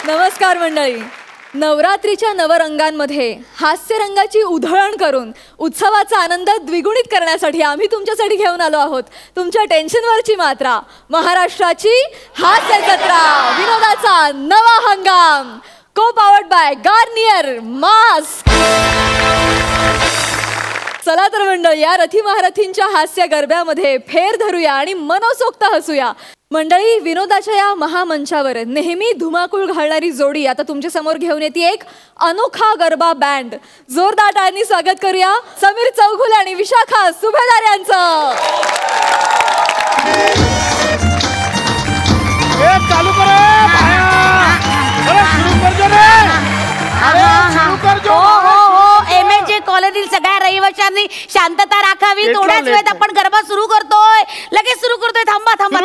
नमस्कार मंडळी. नवरात्रीच्या नवरंगांमध्ये हास्यरंगाची उधळण करून उत्सवाचा आनंद द्विगुणित करण्यासाठी आम्ही तुमच्यासाठी घेऊन आलो आहोत तुमच्या टेन्शनवरची मात्रा. महाराष्ट्राची हास्य जत्रा, विनोदाचा नवा हंगाम. को पावर्ड बाय गार्नियर मास्क. चला तर मंडळी, या रथी महारथींच्या हास्य गरब्यामध्ये फेर धरूया आणि मनसोक्त हसूया. मंडळी, विनोदाच्या या महामंचावर नेहमी धुमाकूळ घालणारी जोडी आता तुमच्या समोर घेऊन येते एक अनोखा गरबा बँड. जोरदार टाळ्यांनी स्वागत करूया समीर चौघुले आणि विशाखा सुभेदार यांचं. चालू करो MHJ कॉलनीतील सगळ्या रहिवाशांनी शांतता राखावी. थोड्याच वेळात आपण गरबा सुरू करतोय. लगेच सुरू करतोय. थांबा थांबा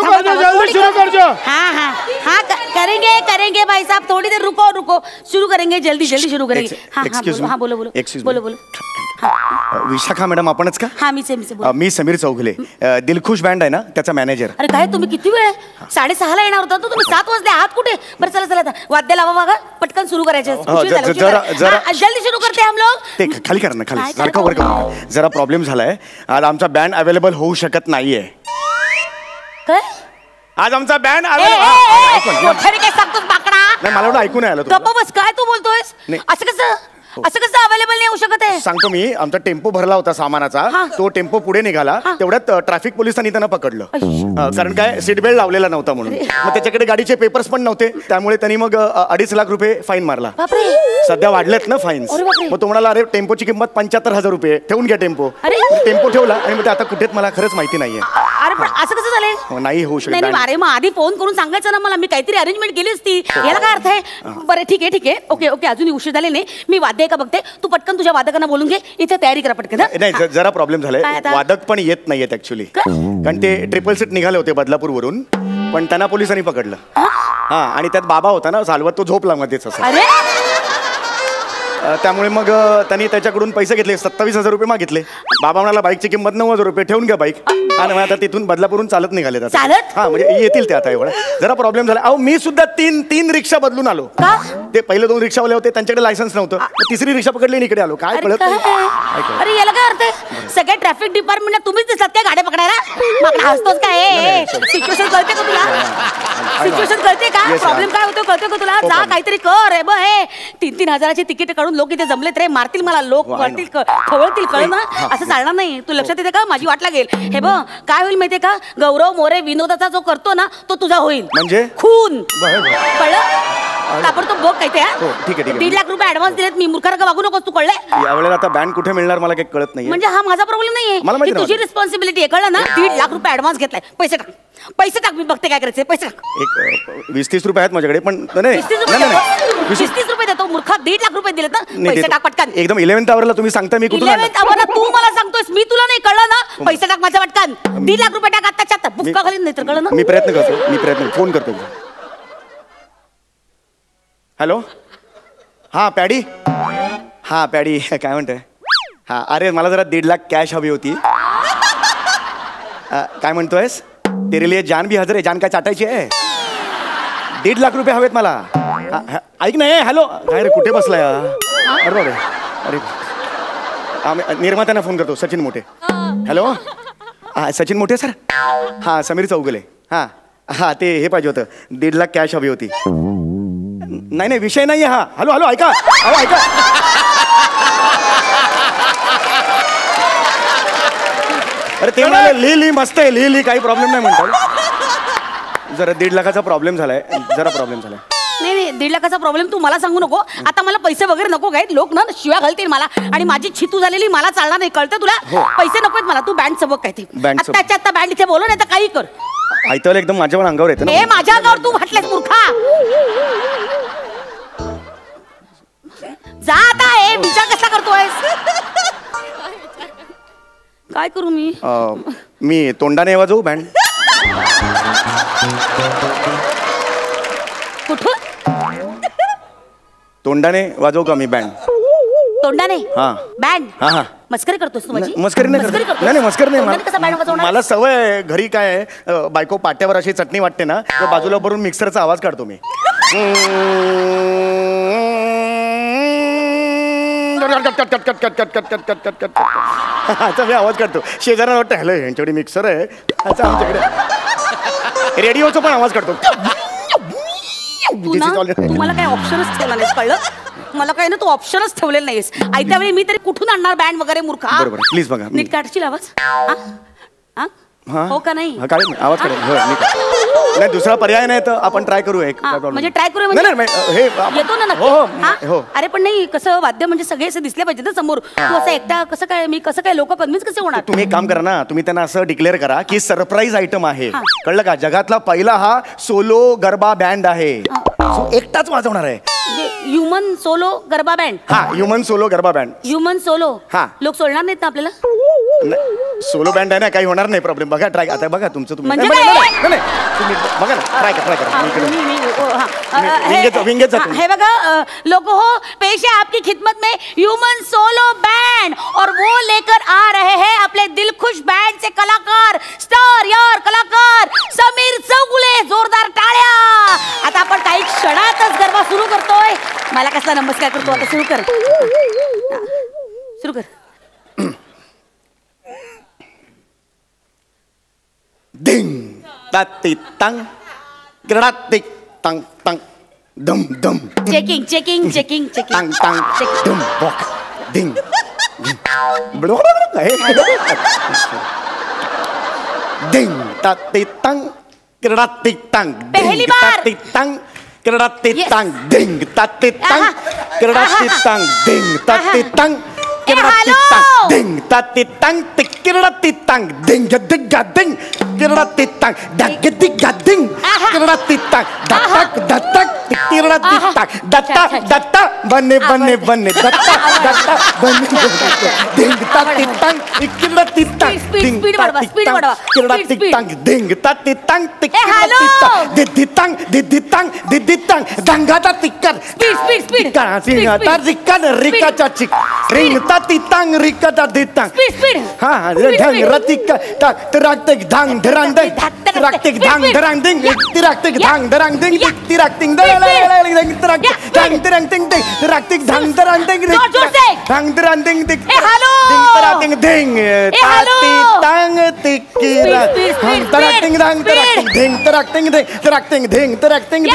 हाँ करेंगे करेंगे भाई साहब, थोड़ी देर रुको रुको, शुरू करेंगे जल्दी जल्दी शुरू करेंगे. हाँ बोलो बोलो बोलो बोलो. विशाखा मॅडम आपणच का? हाँ मी मी समीर चौघुले, दिलखुश बँड आहे ना त्याचा मॅनेजर. अरे काय तुम्ही किती वेळ? 6:30 येणार होता तुम्ही, 7 वाजले. आहात कुठे? बरं चला चला वाद्य लावा बघा, पटकन सुरू करायचे. जल्दी सुरू करते हम लोग. ते खाली करा ना, खाली सारखं वर करा. जरा प्रॉब्लेम झालाय, आज आमचा बँड अवेलेबल होऊ शकत नाहीये. काय? आज आमचा बँड काय सांगतोस बाकडा? नाही, मला एवढं ऐकून आलं. गप्प बस. काय तू बोलतोयस? असं कसं अवेलेबल नाही होऊ शकत आहे? सांगतो मी. आमचा टेम्पो भरला होता सामानाचा, तो टेम्पो पुढे निघाला, तेवढ्यात ट्रॅफिक पोलिसांनी त्यांना पकडलं. कारण काय, सीट बेल्ट लावलेला नव्हता म्हणून. मग त्याच्याकडे गाडीचे पेपर्स पण नव्हते, त्यामुळे त्यांनी मग 2.5 लाख रुपये फाईन मारला. सध्या वाढलेत ना फाईन्स. मग तो म्हणाला, अरे टेम्पोची किंमत 75,000 रुपये, ठेवून घ्या टेम्पो. टेम्पो ठेवला आणि मग आता कुठेच मला खरंच माहिती नाहीये. अरे पण असं कसं झालंय? नाही होऊ शकत. अरे मग आधी फोन करून सांगायचं ना मला, मी काहीतरी अरेंजमेंट केली असती. याला काय अर्थ आहे? बरं ठीक आहे ठीक आहे, ओके ओके, अजूनही उशीर झाले नाही. मी वाद्य का बघते, तू पटकन तुझ्या वादकांना बोलून घे, इथे तयारी करा पटकन. नाही जरा प्रॉब्लेम झालाय, वादक पण येत नाहीयेत ऍक्च्युली. कारण ते ट्रिपल सीट निघाले होते बदलापूर वरून, पण त्यांना पोलिसांनी पकडलं. हा, आणि त्यात बाबा होता ना चालवत, तो झोपला मध्येच असं. त्यामुळे मग त्यांनी त्याच्याकडून पैसे घेतले, 27,000 रुपये मागितले. बाबा म्हणाला, बाईकची किंमत 9,000 रुपये, ठेवून घ्या बाईक. आणि आता तिथून बदलापूरून चालत निघाले. चालत? हा, म्हणजे येतील ते आता. एवढं जरा प्रॉब्लेम झाला. अहो, मी सुद्धा तीन रिक्षा बदलून आलो. ते पहिले 2 रिक्षावाले होते, त्यांच्याकडे लायसन्स नव्हतं. तिसरी रिक्षा पकडली आणि इकडे आलो. काय कळत नाही. अरे याला काय अर्थ आहे? सगळ्या ट्रॅफिक डिपार्टमेंटला तुम्हीच दिसतात काय गाड्या पकडायला? हसतोस काय? सिच्युएशन कळते का तुला? सिच्युएशन कळते का? प्रॉब्लेम काय होतो कळते का तुला? जा काहीतरी कर. हे बघ, हे 3-3 हजाराची तिकीट काढून लोक इथे जमलेत रे. मारतील मला लोक, मारतील, खवळतील. कळ ना, असं चालणार नाही. तू लक्षात येते का? माझी वाट लागेल. हे बघ काय होईल माहितीये का, गौरव मोरे विनोदाचा जो करतो ना, तो तुझा होईल. म्हणजे खून. कळलं? ताबडतोब बघ काय ते. 1.5 लाख रुपये ऍडव्हान्स दिलेत मी. मूर्खासारखं वागू नकोस तू. कळलंय? यावेळेला आता बँड कुठे मिळणार मला काही कळत नाही. म्हणजे हा माझा प्रॉब्लेम नाहीये, तुझी रिस्पॉन्सिबिलिटी आहे. कळलं ना? 1.5 लाख रुपये ऍडव्हान्स घेतलाय. पैसे टाक, पैसे टाक. मी बघते काय करायचं. पैसे टाक. एक 20-30 रुपये आहेत माझ्याकडे, पण 20-30 रुपये देतो. मूर्खा 1.5 लाख रुपये दिलेत ना. पैसे टाक पटकन. एकदम 11th आवरला तुम्ही सांगता, मी कुठून 11th आवरला तू मला सांगतोस, मी तुला नाही. कळलं ना? पैसे टाक माझ्या पटकन. 1.5 लाख रुपये टाक आत्ताच्या आत्ता. बुक्का खाली नाही तर. कळलं ना? मी प्रयत्न करतो. फोन करतो. हॅलो, हा पॅडी. हा पॅडी, काय म्हणतोय? हा, अरे मला जरा 1.5 लाख कॅश हवी होती. काय म्हणतोयस? तेरे लिए जान भी हजर आहे. जान काय चाटायची आहे? 1.5 लाख रुपये हवेत मला. ऐक ना. हॅलो, काय रे, कुठे बसलाय? अरे बाबा, अरे निर्मात्यांना फोन करतो. सचिन मोठे. हॅलो, हा सचिन मोठे सर. हा समीर चौगुले. हा हा, ते हे पाहिजे होतं, 1.5 लाख कॅश हवी होती. नाही विषय नाही. हा हॅलो हॅलो, ऐका. ऐका. अरे ते म्हणाले लिही मस्त आहे, लिही काही प्रॉब्लेम नाही म्हणतात. जरा 1.5 लाखाचा प्रॉब्लेम झालाय. नाही 1.5 लाखाचा प्रॉब्लेम तू मला सांगू नको. आता मला पैसे वगैरे नको काय. लोक ना शिव्या घालतील मला, आणि माझी छितू झालेली मला चालणार नाही. कळतं तुला? पैसे नकोत मला. तू बँड सबक काय ते आत्ताच्या आत्ता बँड इथे बोलव, नाही तर काही कर. ऐकलं एकदम माझ्या पण अंगावर येतं ना. माझ्या अंगावर तू म्हटलंस मूर्खा. जा आता. हे विचार कसा करतोयस? काय करू मी? मी तोंडाने वाजवू बँड? कुठून? तोंडाने वाजवू का मी बँड? तोंडाने? हा. बँड? हा. मस्करी करतोस तू माझी? मस्करी नाही. मस्करी नाही. मला सवय घरी काय, बायको पाट्यावर अशी चटणी वाटते ना, बाजूला भरून मिक्सरचा आवाज काढतो मी. आता मी आवाज काढतो. शेजाऱ्याला वाटतं हॅलो यांच्याकडे मिक्सर आहे. आता आमच्याकडे रेडिओचा पण आवाज काढतो. तुम्हाला काय ऑप्शनच ठेवला नाहीस, कळलं? मला काय ना तू ऑप्शनच ठेवलेलं नाहीस. आयत्या वेळी मी तरी कुठून आणणार बँड वगैरे मूर्खा. बरोबर, प्लीज बघा. नीट काढशील आवाज? हो का नाही? काय आवाज काढेल. नाही दुसरा पर्याय नाही तर आपण ट्राय करू. एक म्हणजे ट्राय करू हे येतो ना नक्की. अरे पण नाही कसं वाद्य म्हणजे सगळे असे दिसले पाहिजे ना समोर. तू असं एकटा कसं काय, मी कसं काय, लोक कन्व्हिन्स कसे होणार? तुम्ही एक काम करा ना, तुम्ही त्यांना असं डिक्लेअर करा की सरप्राईज आयटम आहे, कळलं का? जगातला पहिला हा सोलो गरबा बँड आहे. एकटाच वाजवणार आहे. Human solo garba band. हा, human solo garba band. Human solo. हा. लोक सोडणार नाहीत ना आपल्याला? सोलो बँड आहे ना, काही होणार नाही. प्रॉब्लेम बघा, ट्राय. आता बघा तुमचं तुम्ही म्हणजे तुम्ही बघा ना, ट्राय करा. हे बघा लोग हो, पेश है आपकी खिदमत में ह्यूमन सोलो बैंड, और वो लेकर आ रहे हैं अपने दिलखुश बैंड से कलाकार, स्टार यार कलाकार समीर चौगुले. जोरदार टाळ्या. आता आपण काही क्षणातच गरबा सुरू करतोय. मला कसा नमस्कार करतो. आता सुरू कर, सुरू कर. डिंग ताती तंग ग्रडातिक तंग तंग दम दम. Checking checking checking checking. तंग तंग दम बॉक डिंग डिंग ताती तंग ग्रडातिक तंग. पहली बार. ताती तंग ग्रडातिक तंग डिंग ताती तंग ग्रडातिक तंग डिंग ताती तंग ग्रडातिक तंग डिंग ताती तंग ग्रडातिक तंग डिंग दिग्गा डिंग ग्रडातिक तंग डग दिग्गा डिंग ग्रडातिक तंग दत्तक दत्तक ग्रडातिक तंग दत्ता दत्ता बने बने बने दत्ता दत्ता बने डिंग ताती तंग ग्रडातिक तंग डिंग ग्रडातिक तंग डिंग ताती तंग ग्रडातिक तंग दिद्दी तंग दिद्दी तंग दिद्दी तंग दंगाता तिक्कर. Speed speed speed. सिंह तर रिक्का रिकाचा चिक रिंग ताती तंग रिकाचा दितंग. Speed speed. हा ढंग रतिक तिराक्तिक धांग धरांग दिंग तिराक्तिक धांग धरांग दिंग तिराक्तिक धांग धरांग दिंग तिराक्तिक धांग धरांग दिंग तिराक्तिक धांग धरांग दिंग धांग धरांग दिंग दिंग तिराक्तिक दिंग ताती तंग तिकिरा तिराक्तिक धांग तिराक्तिक दिंग तिराक्तिक दिंग तिराक्तिक दिंग तिराक्तिक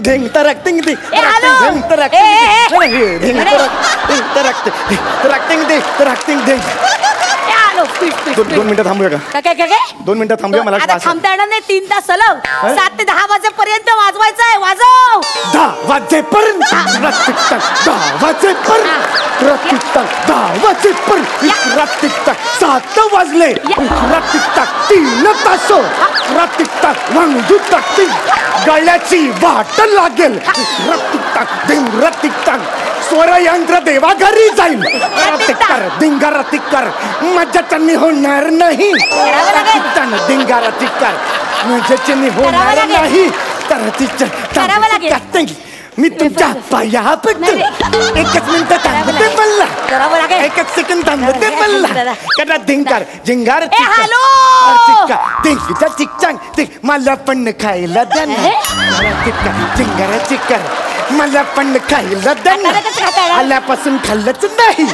दिंग तिराक्तिक दिंग तिराक्तिक दिंग तिराक्तिक दिंग तिराक्तिक दिंग तिराक्तिक. 2 मिनिटं थांबूया का? काय काय काय 2 मिनिटं थांबूया. मला आता थांबता येणार नाही. 3 तास सलग 7 ते 10 वाजेपर्यंत वाजवायचं आहे. वाजव. 10 वाजेपर्यंत 10 वाजेपर्यंत 10 वाजेपर्यंत 7 वाजले 3 तास वांगू टाकतील. गळ्याची वाट लागेल. स्वरयंत्र देवा घरी जाईल. दिंगारा तिक्कर मज्जाचनी होणार नाही. दिंगारा तिक्कर मज्जाचनी होणार नाही. तर मी तुमच्या पाया पडतो. एकच मिनिट थांबते मला. एकच सेकंड थांबते मला. करा धिंगार झिंगार चिक्का धिंगचा चिक्चांग मला पण खायला द्या ना. झिंगार चिक्कर मला पण खायला द्या ना. आल्यापासून खाल्लंच नाही.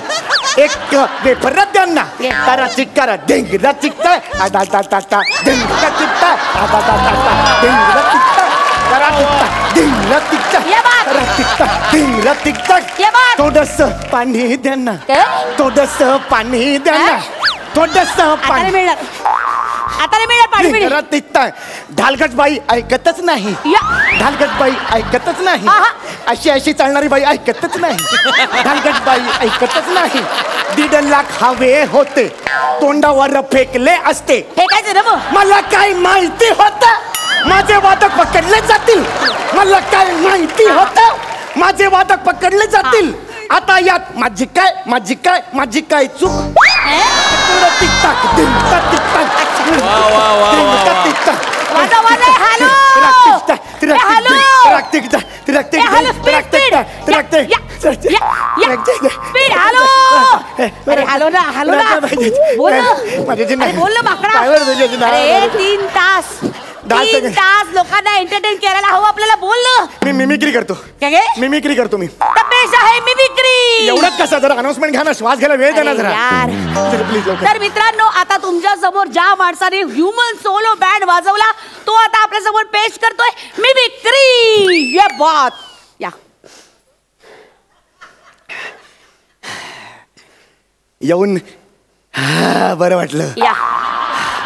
एक वेफर द्या ना. तारा चिक्कारा धिंगरा चिक्का आदा ताता धिंगरा चिक्का आदा ताता धिंगरा चिक्का तारा चिक्का थोडस पाणी द्या ना. थोडस पाणी द्या ना. थोडस पाणी. आता मिळणार पाणी मिळणार. ढालगट बाई ऐकतच नाही. ढालगट बाई ऐकतच नाही. अशी अशी चालणारी बाई ऐकतच नाही. ढालगट बाई ऐकतच नाही. 1.5 लाख हवे होते. तोंडावर फेकले असते. फेकायचे ना मग. मला काय माहिती होत माझे वादक पकडले जातील. मला काय माहिती होत माझे वादक पकडले जातील. आता यात माझी काय चूक. 10 3 सेकंद. तास लोकांना एंटरटेन करायला हवं आपल्याला. बोल ना. मी मिमिक्री करतो. काय गे? मिमिक्री करतो मी. तपेश आहे मिमिक्री. एवढंच कसं जरा अनाउन्समेंट घ्या ना, श्वास घ्यायला वेळ द्या ना जरा. यार. प्लीज लवकर. तर मित्रांनो, आता तुमच्या समोर ज्या माणसाने ह्युमन सोलो बँड वाजवला तो आता आपल्या समोर पेश करतोय मिमिक्री. ये बात. या येऊन बरं वाटलं. या.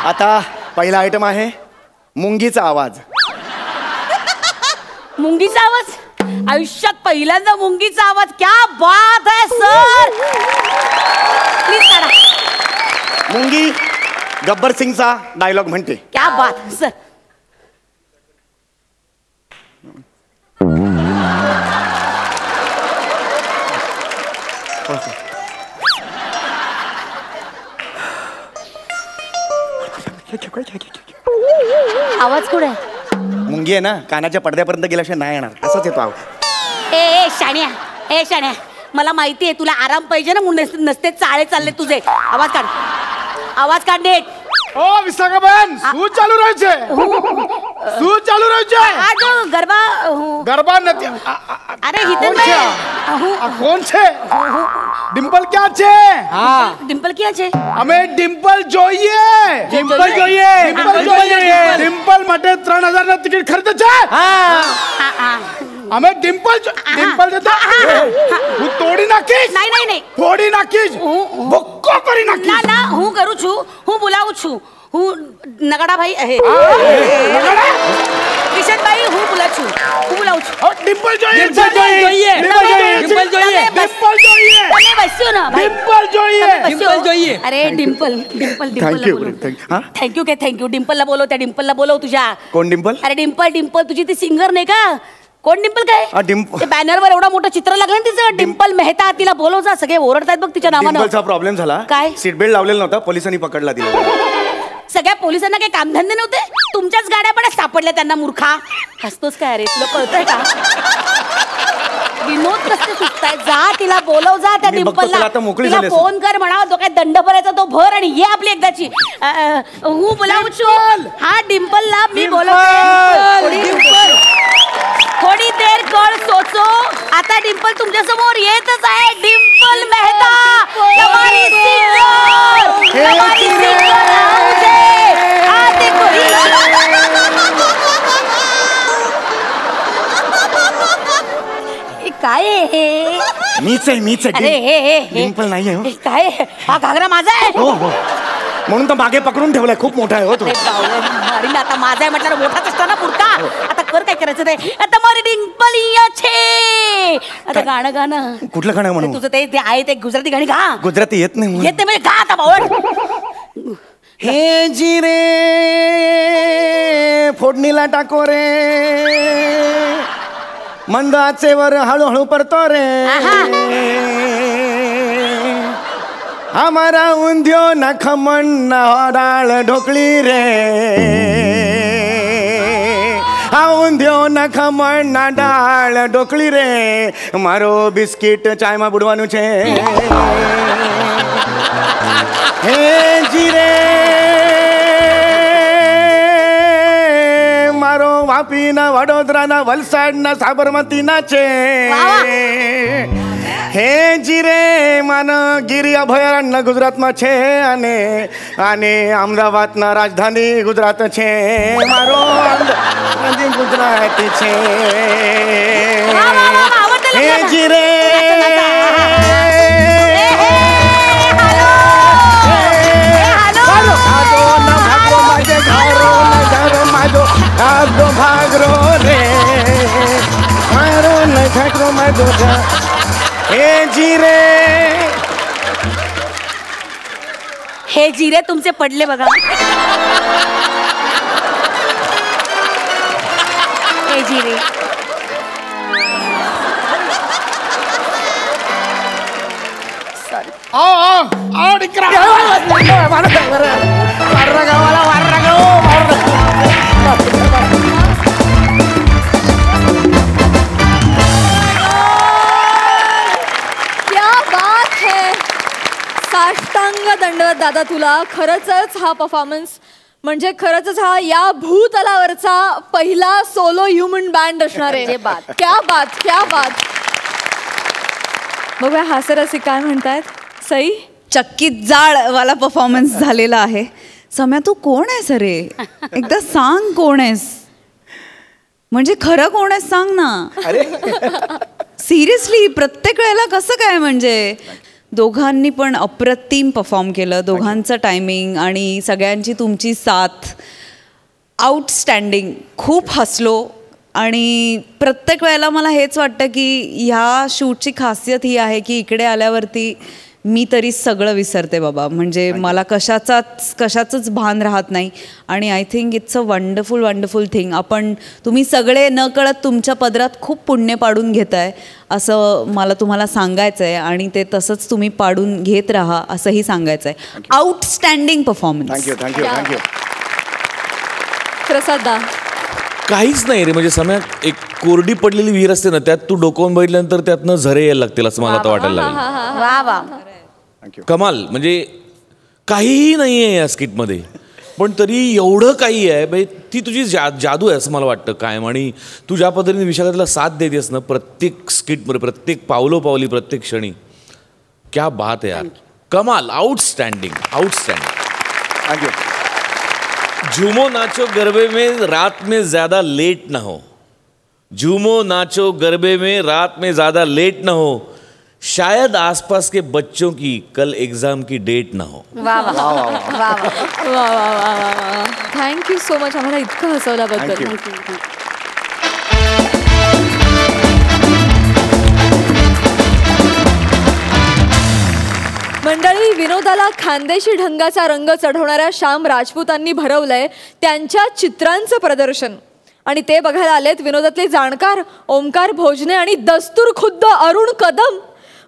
आता पहिला आयटम आहे मुंगीचा आवाज. मुंगीचा आवाज. आयुष्यात पहिल्यांदा मुंगीचा आवाज. क्या बात है सर. प्लीज करा. मुंगी गब्बर सिंगचा डायलॉग म्हणते. क्या बात सर. आवाज कुठे आहे? मुंगी आहे ना, कानाच्या पडद्यापर्यंत गेल्याशिवाय नाही येणार. असाच येतो आवाज. ए शाण्या, ए शाण्या, मला माहिती आहे तुला आराम पाहिजे ना, म्हणून नसते चाळे चालले तुझे. आवाज काढ. आवाज काढ नीट. ओ विशाखाबेन, શું ચાલુ રહ્યું છે? શું ચાલુ રહ્યું છે? આ જો ગરબા. ગરબા નથી. અરે હિતન કોણ છે? ભાઈ. આ કોણ છે? ડિમ્પલ ક્યાં છે? ડિમ્પલ ક્યાં છે? અમે ડિમ્પલ જોઈએ. ડિમ્પલ જોઈએ. ડિમ્પલ જોઈએ. ડિમ્પલ માટે 3000 ના ટિકિટ ખરીદે છે. અમે ડિમ્પલ ડિમ્પલ જતા હું તોડી નાખીશ. નહીં નહીં નહીં. તોડી નાખીશ. ભૂક્કો કરી નાખીશ. ના ના, હું કરું છું, હું બોલાવું છું. હું નગાડાભાઈ હે. કિશનભાઈ, હું બોલાવું છું, હું બોલાવું છું. ડિમ્પલ જોઈએ. ડિમ્પલ જોઈએ. ડિમ્પલ જોઈએ. ડિમ્પલ જોઈએ. ડિમ્પલ જોઈએ. તમે બસ્યો ના ભાઈ. ડિમ્પલ જોઈએ. ડિમ્પલ જોઈએ. अरे Dimple Dimple Thank you, Dimple thank you. हा? थँक्यू काय थँक्यू. डिम्पलला बोलव, त्या डिम्पलला बोलव तुझ्या. कोण डिम्पल? अरे डिम्पल डिम्पल तुझी ती सिंगर नाही का? कोण डिम्पल काय? डिम्पल. बॅनरवर एवढा मोठं चित्र लागलं ना तिचं, डिम्पल मेहता. तिला बोलव जा. सगळे ओरडतायत बघ तिच्या नावानं. डिम्पलचा प्रॉब्लेम झाला. काय? सीट बेल्ट लावलेला नव्हता, पोलिसांनी पकडला दिला. सगळ्या पोलिसांना काही कामधंदे नव्हते? तुमच्याच गाड्या पण सापडल्या त्यांना. मूर्खा. हसतोस काय रे? तुला कळतंय का? विनोद कसं सुचताय? जा तिला बोलव जा त्या मी बघतो, डिम्पलला. तिला आता मोकळी तिला झाली असेल. फोन कर, म्हणा तो काय दंड भरायचा तो भर आणि ये आपली एकदाची. हूँ बोलावू છું. हा डिम्पलला मी बोलवते. थोडी देर कळ सोचो. आता डिम्पल तुमच्या समोर येतच आहे. डिम्पल मेहता, हमारी सिंगर, हमारी सिंगर आउजे. आ देखो. काय आहे हे? मीच आहे. अरे हे डिम्पल नाही आहे हो. काय आहे? हा घागरा माझा आहे. हो हो, म्हणून तर मागे पकडून ठेवलाय. खूप मोठा आहे हो तो. अरे आता माझा आहे म्हटलं मोठाच असतो ना पुरता. आता कर काय करायचं ते. आता मारी डिम्पल छे. आता गाणं गाणं. कुठलं गाणं म्हणू? तुझं ते आहे ते गुजराती गाणी गा. गुजराती येत नाही मला. येते म्हणजे गा आता बावड. हे जिरे फोडणीला टाको रे, मंद आचेवर हळूहळू परतो रे. हमारा उंध्यो न खमण न डाळ ढोकळी रे. हा उंध्यो न खमण न डाळ ढोकળી રે. મારો બિસ્કિટ ચાયમાં બુડવાનું છે. હે જીરે મારો વાપીના વડોદરાના વલસાડના સાબરમતીના છે. હે જીરે માન ગીરી અભયારણ્ય ગુજરાતમાં છે અને અમદાવાદના રાજધાની ગુજરાત છે. મારો ગુજરાતી છે. હે જીરે भागरो रे मारो न घागरो माझो. हे जिरे हे जिरे तुमचे पडले बघा. हे जिरे आओ डिकरा. क्या बात है. साष्टांग दंडवत दादा तुला. खरंच हा परफॉर्मन्स म्हणजे खरंच हा या भूतलावरचा पहिला सोलो ह्युमन बँड असणार आहे. क्या बात, क्या बात. बघूया हास्यरसिक काय म्हणतायत. सई, चक्कीत जाळवाला परफॉर्मन्स झालेला आहे. सम्या तू कोण आहेस रे? एकदा सांग कोण आहेस, म्हणजे खरं कोण आहेस सांग ना. अरे सिरियसली प्रत्येक वेळेला कसं काय? म्हणजे दोघांनी पण अप्रतिम परफॉर्म केलं. दोघांचं टायमिंग आणि सगळ्यांची तुमची साथ आउटस्टँडिंग. खूप हसलो आणि प्रत्येक वेळेला मला हेच वाटतं की ह्या शूटची खासियत ही आहे की इकडे आल्यावरती मी तरी सगळं विसरते बाबा. म्हणजे मला कशाचंच भान राहत नाही. आणि I think it's a wonderful thing. तुम्ही सगळे न कळत तुमच्या पदरात खूप पुण्य पाडून घेताय असं मला तुम्हाला सांगायचं आहे. आणि ते तसंच तुम्ही पाडून घेत राहा असंही सांगायचं आहे. Outstanding performance. थँक्यू. प्रसादा. काहीच नाही रे. म्हणजे समय एक कोरडी पडलेली विहीर असते ना, त्यात तू डोकावून बघितल्यानंतर त्यातनं झरे यायला लागतील असं मला आता वाटायला लागलं. वा वा. कमाल. म्हणजे काहीही नाही आहे या स्किटमध्ये, पण तरी एवढं काही आहे. म्हणजे ती तुझी जादू आहे असं मला वाटतं कायम. आणि तू ज्या पद्धतीने विशाखाला साथ देतेस ना प्रत्येक स्किटमध्ये, प्रत्येक पावलोपावली, प्रत्येक क्षणी, क्या बात आहे यार. कमाल. आउटस्टँडिंग. थँक्यू. झूमो नाचो गरबे में रात में ज्यादा लेट ना हो. झूमो नाचो गरबे में रात में ज्यादा लेट ना हो. शायद आसपास के बच्चों की कल एग्जाम की डेट ना हो. वा वा वा वा वा. थँक्यू सो मच आम्हाला इतकं हसवल्याबद्दल. मंडळी, विनोदाला खानदेशी ढंगाचा रंग चढवणाऱ्या श्याम राजपूतांनी भरवलंय त्यांच्या चित्रांचं प्रदर्शन. आणि ते बघायला आलेत विनोदातले जाणकार ओमकार भोजने आणि दस्तूर खुद्द अरुण कदम.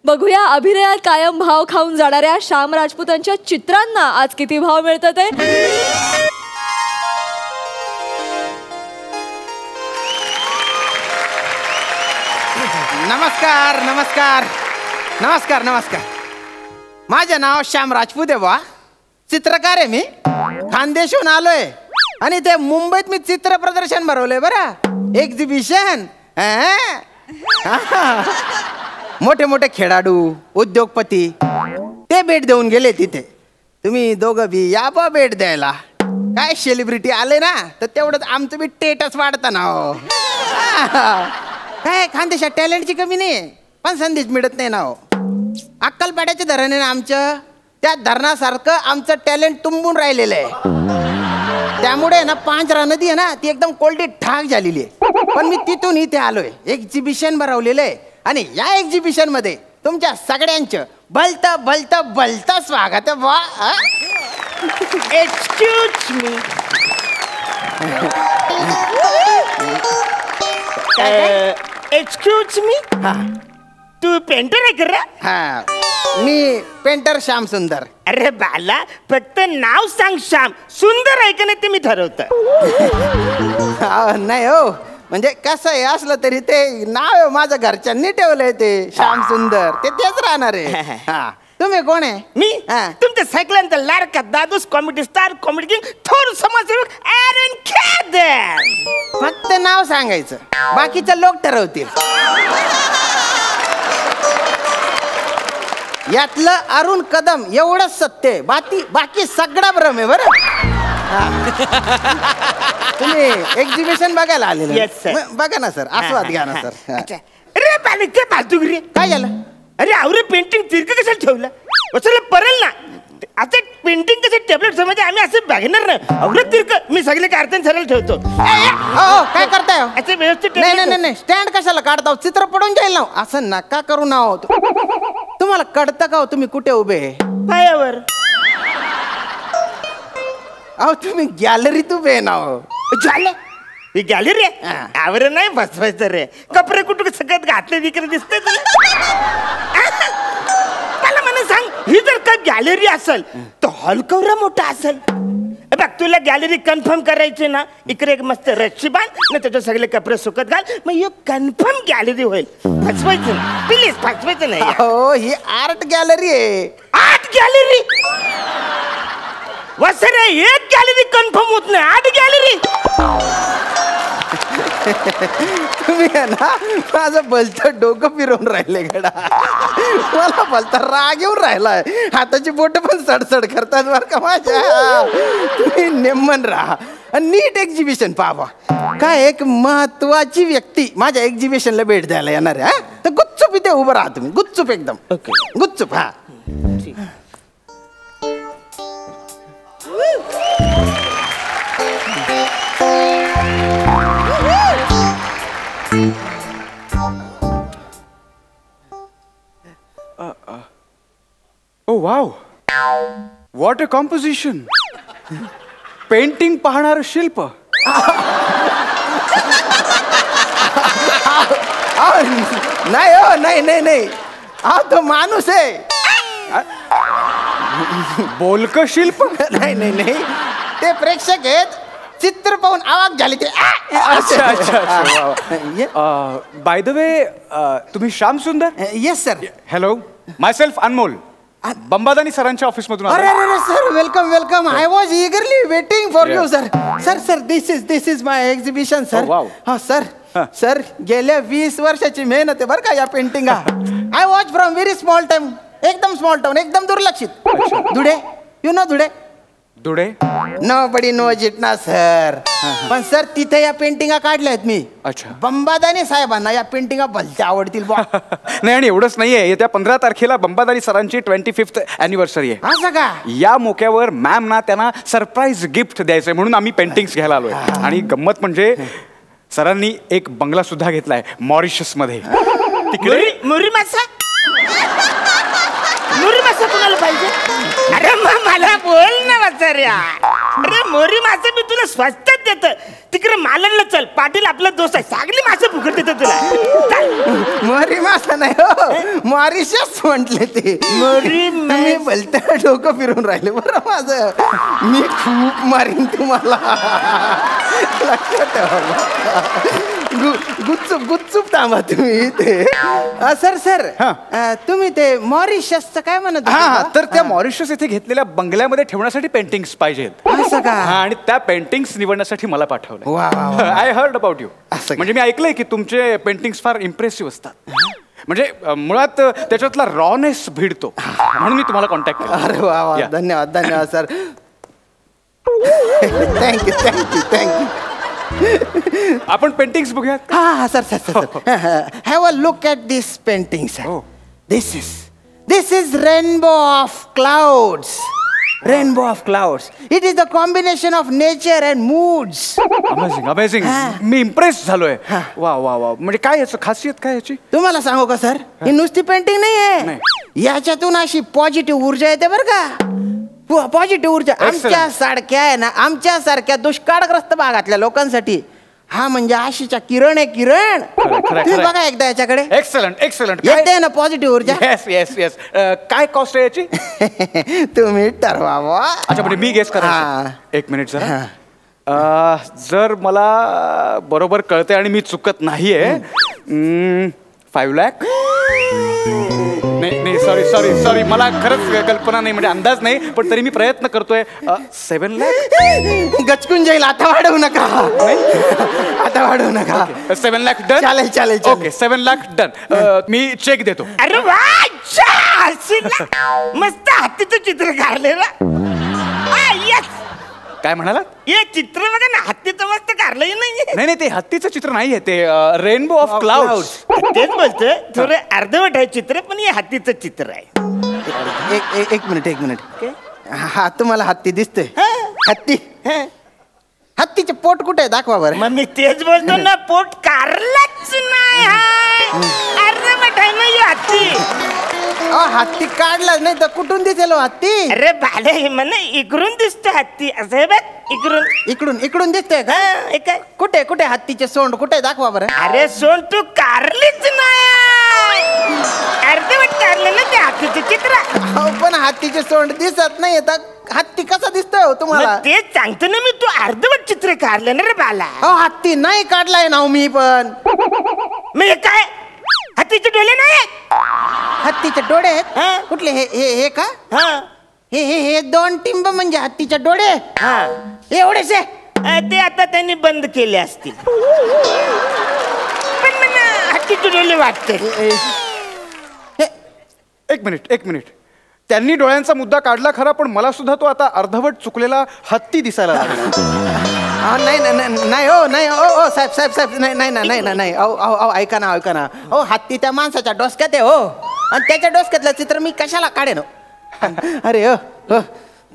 बघूया अभिनयात कायम भाव खाऊन जाणाऱ्या श्याम राजपूतांच्या चित्रांना आज किती भाव मिळतं ते. नमस्कार नमस्कार नमस्कार नमस्कार. माझे नाव श्याम राजपूत आहे बा. चित्रकार आहे मी. खानदेशहून आलोय आणि ते मुंबईत मी चित्र प्रदर्शन भरवलंय बरं. एक्झिबिशन. मोठे मोठे खेळाडू, उद्योगपती ते भेट देऊन गेले तिथे. तुम्ही दोघं बी या बा भेट द्यायला. काय सेलिब्रिटी आले ना तर तेवढंच आमचं बी स्टेटस वाढतं ना हो. काय खानदेशात टॅलेंटची कमी नाही, पण संधीच मिळत नाही ना हो. अक्कलपाड्याचे धरण आहे ना आमचं, त्या धरणासारखं आमचं टॅलेंट तुंबून राहिलेलं आहे. त्यामुळे ना पांजरा नदी आहे ना ती एकदम कोल्डी ठाक झालेली आहे. पण मी तिथून इथे आलोय. एक्झिबिशन भरवलेलं आहे आणि या एक्झिबिशन मध्ये तुमच्या सगळ्यांचं भलत स्वागत आहे बा. Excuse me. Excuse me. हा, तू पेंटर आहे का? हा, मी पेंटर श्याम सुंदर. अरे बाला, फक्त नाव सांग श्याम. सुंदर आहे का नाही ते मी ठरवतं. नाही हो, म्हणजे कसं आहे असलं तरी ते नाव माझ्या घरच्यांनी ठेवलंय ते श्याम सुंदर. तेच राहणार आहे. हा, तुम्ही कोण आहे? मी तुमच्या सगळ्यांचा लाडका दादूस कॉमेडी स्टार, कॉमेडी किंग, थोर समाजसेवक ॲरन खैदर. फक्त नाव सांगायचं, बाकीचे लोक ठरवतील. यातलं अरुण कदम एवढंच सत्य आहे, बाकी सगळा भ्रम आहे बरं. तुम्ही एक्झिबिशन बघायला आलेले? बघा ना सर, आस्वाद घ्या ना सर. अरे बाले, ते फालतू रे. काय झालं? अरे आवरे पेंटिंग तिरकं कशाला ठेवलं? वचलं परल ना. आता पेंटिंग कसं टॅबलेट समजे आम्ही असं बघणार ना. आवडत तिरकं मी सगळे काढताना सरळ ठेवतो. काय करताय? असं व्यवस्थित. नाही, स्टँड कशाला काढता? चित्र पडून जाईल ना. असं नका करू ना. तुम्हाला कळतं का तुम्ही कुठे उभे? पायावर. अहो तुम्ही गॅलरीत उभे ना. झालं, ही गॅलरी आहे. आवर नाही बसवायचं रे. कपडे कुठं सगळ्यात घातले विक्री दिसते मला. मला सांग, ही जर का गॅलरी असेल तर हॉल केवढा मोठा असेल? बघ, तुला गॅलरी कन्फर्म करायची ना, इकडे एक मस्त रस्सी बांध ना, त्याचे सगळे कपडे सुकत घाल, मग ही कन्फर्म गॅलरी होईल. फसवायचं नाही प्लीज, फसवायचं नाही. हो, ही आर्ट गॅलरी आहे. Art gallery? वसरे एक गॅलरी कन्फर्म होत नाही, 8 गॅलरी. तुम्ही आहे ना माझं भलतं डोकं फिरवून राहिले गडा. मला भलता राग येऊन राहिलाय. हाताची बोट पण सडसड करतात बरं का माझ्या. तुम्ही नेमन राहा. नीट एक्झिबिशन पाहा. काय एक महत्वाची व्यक्ती माझ्या एक्झिबिशनला भेट द्यायला येणार आहे. तर गुपचूप इथे उभं राहा तुम्ही. गुपचूप एकदम. गुपचूप. हा oh wow, what a composition. Painting पाहणार शिल्प. नाही हो, नाही नाही नाही. हा तो माणूस आहे. बोलक शिल्प. नाही नाही नाही, ते प्रेक्षक आहेत. चित्र पाहून आवाज झाली ते. अच्छा अच्छा अच्छा. बाय द वे, तुम्ही Shyam Sundar. Yes sir. Hello, myself Anmol. Bambadani सरांच्या ऑफिस मधून. अरे अरे sir, welcome welcome. I was eagerly waiting for you sir. Sir sir, this is my exhibition sir. हा सर. सर गेल्या 20 वर्षाची मेहनत आहे बरं का या painting. I watch from very small time. एकदम स्मॉल टाउन, एकदम दुर्लक्षित. Dhule, you know Dhule. Dhule. Nobody know it ना सर. पण सर तिथे या पेंटिंगा काढल्या आहेत मी. अच्छा. बंबादानी साहेबांना या पेंटिंगा भलत्या आवडतील बा. नाही, आणि एवढंच नाहीये, येत्या 15 तारखेला बंबादानी सरांची 25th अॅनिव्हर्सरी आहे. असं का? या मोक्यावर मॅम ना त्यांना सरप्राईज गिफ्ट द्यायचंय म्हणून आम्ही पेंटिंग्स घ्यायला आलोय. आणि गंमत म्हणजे सरांनी एक बंगला सुद्धा घेतलाय मॉरिशस मध्ये. तिकडे मुरी मासा. मुरी मासा कुणाला पाहिजे? अरे मला बोल ना वाचाऱ्या. अरे मोरी मासे मी तुला स्वस्तात देतो. तिकडे मालनला चल, पाटील आपला दोस्त आहे, सागली मासे फुकट देतो तुला. मोरी मासा नाही हो, मॉरिशस म्हटले ते. तुम्ही भलत्या डोकं फिरून राहिले बरं माझं. मी खूप मारीन तुम्हाला. लक्षात ठेवा. गुपचूप गुपचूप थांबा तुम्ही इथे. सर सर, तुम्ही ते मॉरिशसचं काय म्हणत? हा, तर त्या मॉरिशस येथे घेतलेल्या बंगल्यामध्ये ठेवण्यासाठी पेंटिंग्स पाहिजेत. असं का? आणि त्या पेंटिंग्स निवडण्यासाठी मला पाठवलं. वा वा. I heard about you. असं म्हणजे मी ऐकलंय की तुमचे पेंटिंग्स फार इम्प्रेसिव्ह असतात. म्हणजे मुळात त्याच्यातला रॉनेस भिडतो, म्हणून मी तुम्हाला कॉन्टॅक्ट केला. अरे वा वा, धन्यवाद धन्यवाद सर. Thank you thank you thank you. आपण पेंटिंग्स बघूया. हा sir sir sir. Have a look at this painting sir. This is rainbow of clouds. Rainbow of clouds. It is the combination of nature and moods. Amazing amazing. Me impress झालोय. वा वा वा. म्हणजे काय याचं खासियत काय याची? तुम्हाला सांगू का सर, ही नुसती पेंटिंग नाही आहे. याच्यातून अशी पॉझिटिव्ह ऊर्जा येते बरं का. पॉझिटिव्ह ऊर्जा आमच्या सारख्या आहे ना, आमच्या सारख्या दुष्काळग्रस्त भागातल्या लोकांसाठी हा म्हणजे आशीच्या किरण आहे. किरण तुम्ही बघा एकदा याच्याकडे. Excellent excellent. येते ना पॉझिटिव्ह ऊर्जा. Yes yes yes. काय कॉस्ट आहे याची? तुम्ही ठरवा. अच्छा, म्हणजे मी गेस करा. एक मिनिट जरा. जर मला बरोबर कळते आणि मी चुकत नाहीये, 5 लाख. नाही नाही, सॉरी सॉरी सॉरी, मला खरंच कल्पना नाही, म्हणजे अंदाज नाही, पण तरी मी प्रयत्न करतोय. 7 लाख. गचकून जाईल. आता वाढवू नका. आता वाढवू नका. 7 लाख डन. चालेल चालेल. Okay, 7 lakh done. मी चेक देतो. अरे वा, मस्त हत्तीचं चित्र काढलं ना. येस. काय म्हणाला? हे चित्र बघा ना, हत्तीचं मस्त काढलंय. नाही नाही, ते हत्तीचं चित्र नाहीये, ते रेनबो ऑफ क्लाउड्स. तेच बोलतोय. थोडं अर्धवट आहे चित्र, पण हे हत्तीचं चित्र आहे. एक मिनिट. हा, तुम्हाला हत्ती दिसतोय? हत्ती. हत्तीचे पोट कुठे आहे? दाखवा बरं. मग मी तेच बोलतो ना, पोट कारलाच नाही. अर्धवट आहे ना हे हत्ती. हत्ती काढला नाही तर कुठून दिसेल हत्ती? अरे बाले, हे म्हणे इकडून दिसतो हत्ती. असं आहे बघ, इकडून इकडून दिसतोय का? कुठे कुठे हत्तीचे सोंड कुठे? दाखवा बरं. अरे सोंड तू कारलीच नाही. अर्धवट काढलं ना ते हत्तीचे चित्र. पण हत्तीचे सोंड दिसत नाही. हत्ती कसा दिसतोय हो तुम्हाला? तेच सांगतो ना मी, तू अर्धवट चित्र काढलं ना रे बाला. हत्ती नाही काढलाय ना मी पण. मी काय हत्तीचे डोळे नाही? हत्तीचे डोळे आहेत कुठले? हे का? हे 2 टिंब म्हणजे हत्तीचे डोळे हा एवढेसे. ते आता त्यांनी बंद केले असतील. पण मला हत्तीचे डोळे वाटते. एक मिनिट त्यांनी डोळ्यांचा मुद्दा काढला खरा, पण मला सुद्धा तो आता अर्धवट चुकलेला हत्ती दिसायला लागला. नाही हो नाही हो साहेब नाही अहो ऐका ना अहो हत्ती त्या माणसाच्या डोसक्यात आहे हो, आणि त्याच्या डोसक्यातलं चित्र मी कशाला काढेन. अरे हो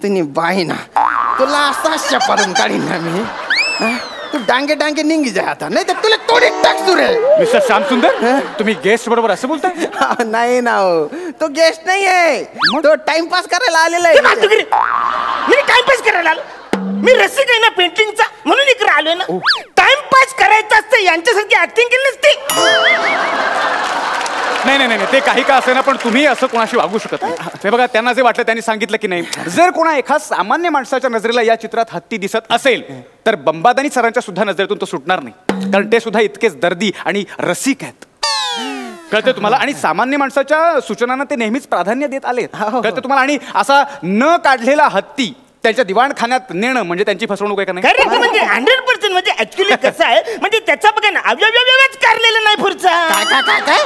तुम्ही बाई ना, तुला असा शपारून काढीन ना मी. तू डांगे निघी जाय आता, नाही तर तुला तोडीत टाकतो रे. मिस्टर श्यामसुंदर, तुम्ही गेस्ट बरोबर असं बोलताय? नाही ना हो, तो गेस्ट नाही आहे, तो टाइमपास करायला आलेला आहे. मी टाइमपास करायला आलो? मी रसिक आहे ना पेंटिंगचा, म्हणून इकडे आलोय ना. टाइमपास करायचं असतं, यांच्यासारखी ऍक्टिंग केली नसती. नाही ते काही का असे ना, पण तुम्ही असं कोणाशी वागू शकत नाही. हे बघा, त्यांना जे वाटलं त्यांनी सांगितलं की नाही. जर कोणा एका सामान्य माणसाच्या नजरेला या चित्रात हत्ती दिसत असेल, तर बंबादानी सरांच्या सुद्धा नजरेतून तो सुटणार नाही, कारण ते सुद्धा इतकेच दर्दी आणि रसिक आहेत. कळतं तुम्हाला? आणि सामान्य माणसाच्या सूचनांना ते नेहमीच प्राधान्य देत आले. कळतं तुम्हाला? आणि असा न काढलेला हत्ती त्यांच्या दिवाणखान्यात नेणं म्हणजे त्यांची फसवणूक आहे का नाही? खरं म्हणजे 100% म्हणजे ऍक्च्युली कसं आहे, म्हणजे त्याचा बघा ना अवयवच काढलेला नाही पुढचा. काय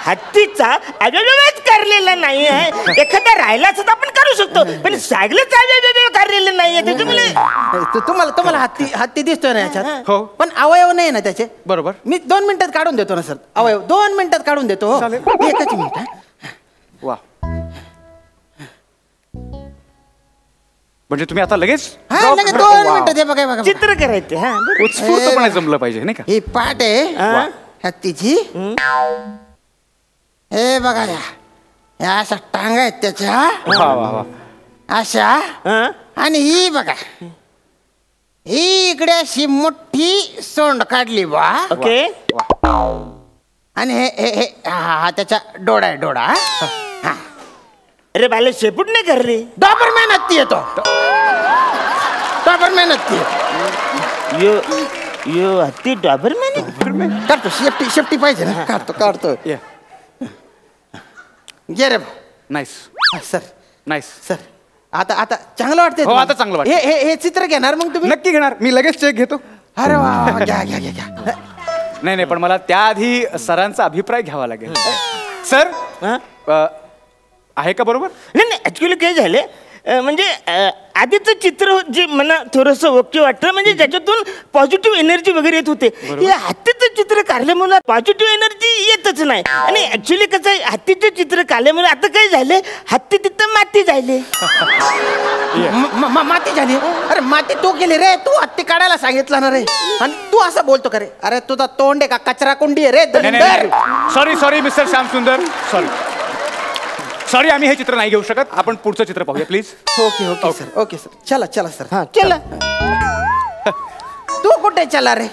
हत्तीचा अवयवच काढलेला नाही आहे. एखादा राहिला असता आपण काढू शकतो, पण सगळेच अवयव काढलेले नाहीये त्याच्यामुळे. तुम्हाला हत्ती दिसतोय ना याच्यात, हो. पण अवयव नाही ना त्याचे. बरोबर. मी 2 मिनिटात काढून देतो ना सर, अवयव 2 मिनिटात काढून देतो. एकच मिनिट. वा, म्हणजे तुम्ही आता लगेच 2 मिनिटात हे बघा चित्र करायचे. हा उत्स्फूर्तपणे जमलं पाहिजे नाही का? ही पाट आहे हत्तीची. हे बघा या अशा टांगा आहेत त्याच्या, अशा. आणि ही बघा, ही इकडे अशी मोठी सोंड काढली बा. ओके. आणि हे हा त्याचा डोळा आहे, डोळा. अरे बाले शेपूट नाही कर रे. डॉबरमॅन हत्ती येतो, डॉबरमॅन हत्ती. यो हत्ती डॉबरमॅन काढतो. शेफ्टी पाहिजे ना, काढतो. घे रे. Nice sir, nice sir. आता चांगलं वाटतंय? हो, आता चांगलं वाटतं. हे चित्र घेणार मग तुम्ही? नक्की घेणार. मी लगेच चेक घेतो. अरे वा, घ्या. नाही पण मला त्याआधी सरांचा अभिप्राय घ्यावा लागेल. सर आहे का बरोबर? नाही ऍक्च्युली काय झालं, म्हणजे आधीचं चित्र जे मला थोडंसं ओके वाटतं, म्हणजे ज्याच्यातून पॉझिटिव्ह एनर्जी वगैरे येत होते. हे हत्तीचं चित्र काढल्यामुळे पॉझिटिव्ह एनर्जी येतच नाही. आणि ऍक्च्युली कसं आहे, हत्तीचं चित्र काढल्यामुळे आता काय झालं, हत्ती तिथं माती झाली. माती झाली? अरे माती तू केली रे, तू हत्ती काढायला सांगितलं ना रे, आणि तू असं बोलतो का रे? अरे तुझा तोंड आहे का कचरा कुंडी आहे रे? सॉरी मिस्टर श्यामसुंदर, सॉरी आम्ही हे चित्र नाही घेऊ शकत. आपण पुढचं चित्र पाहूया प्लीज. Okay sir. चला सर. हा चला. तू कुठे चला रे?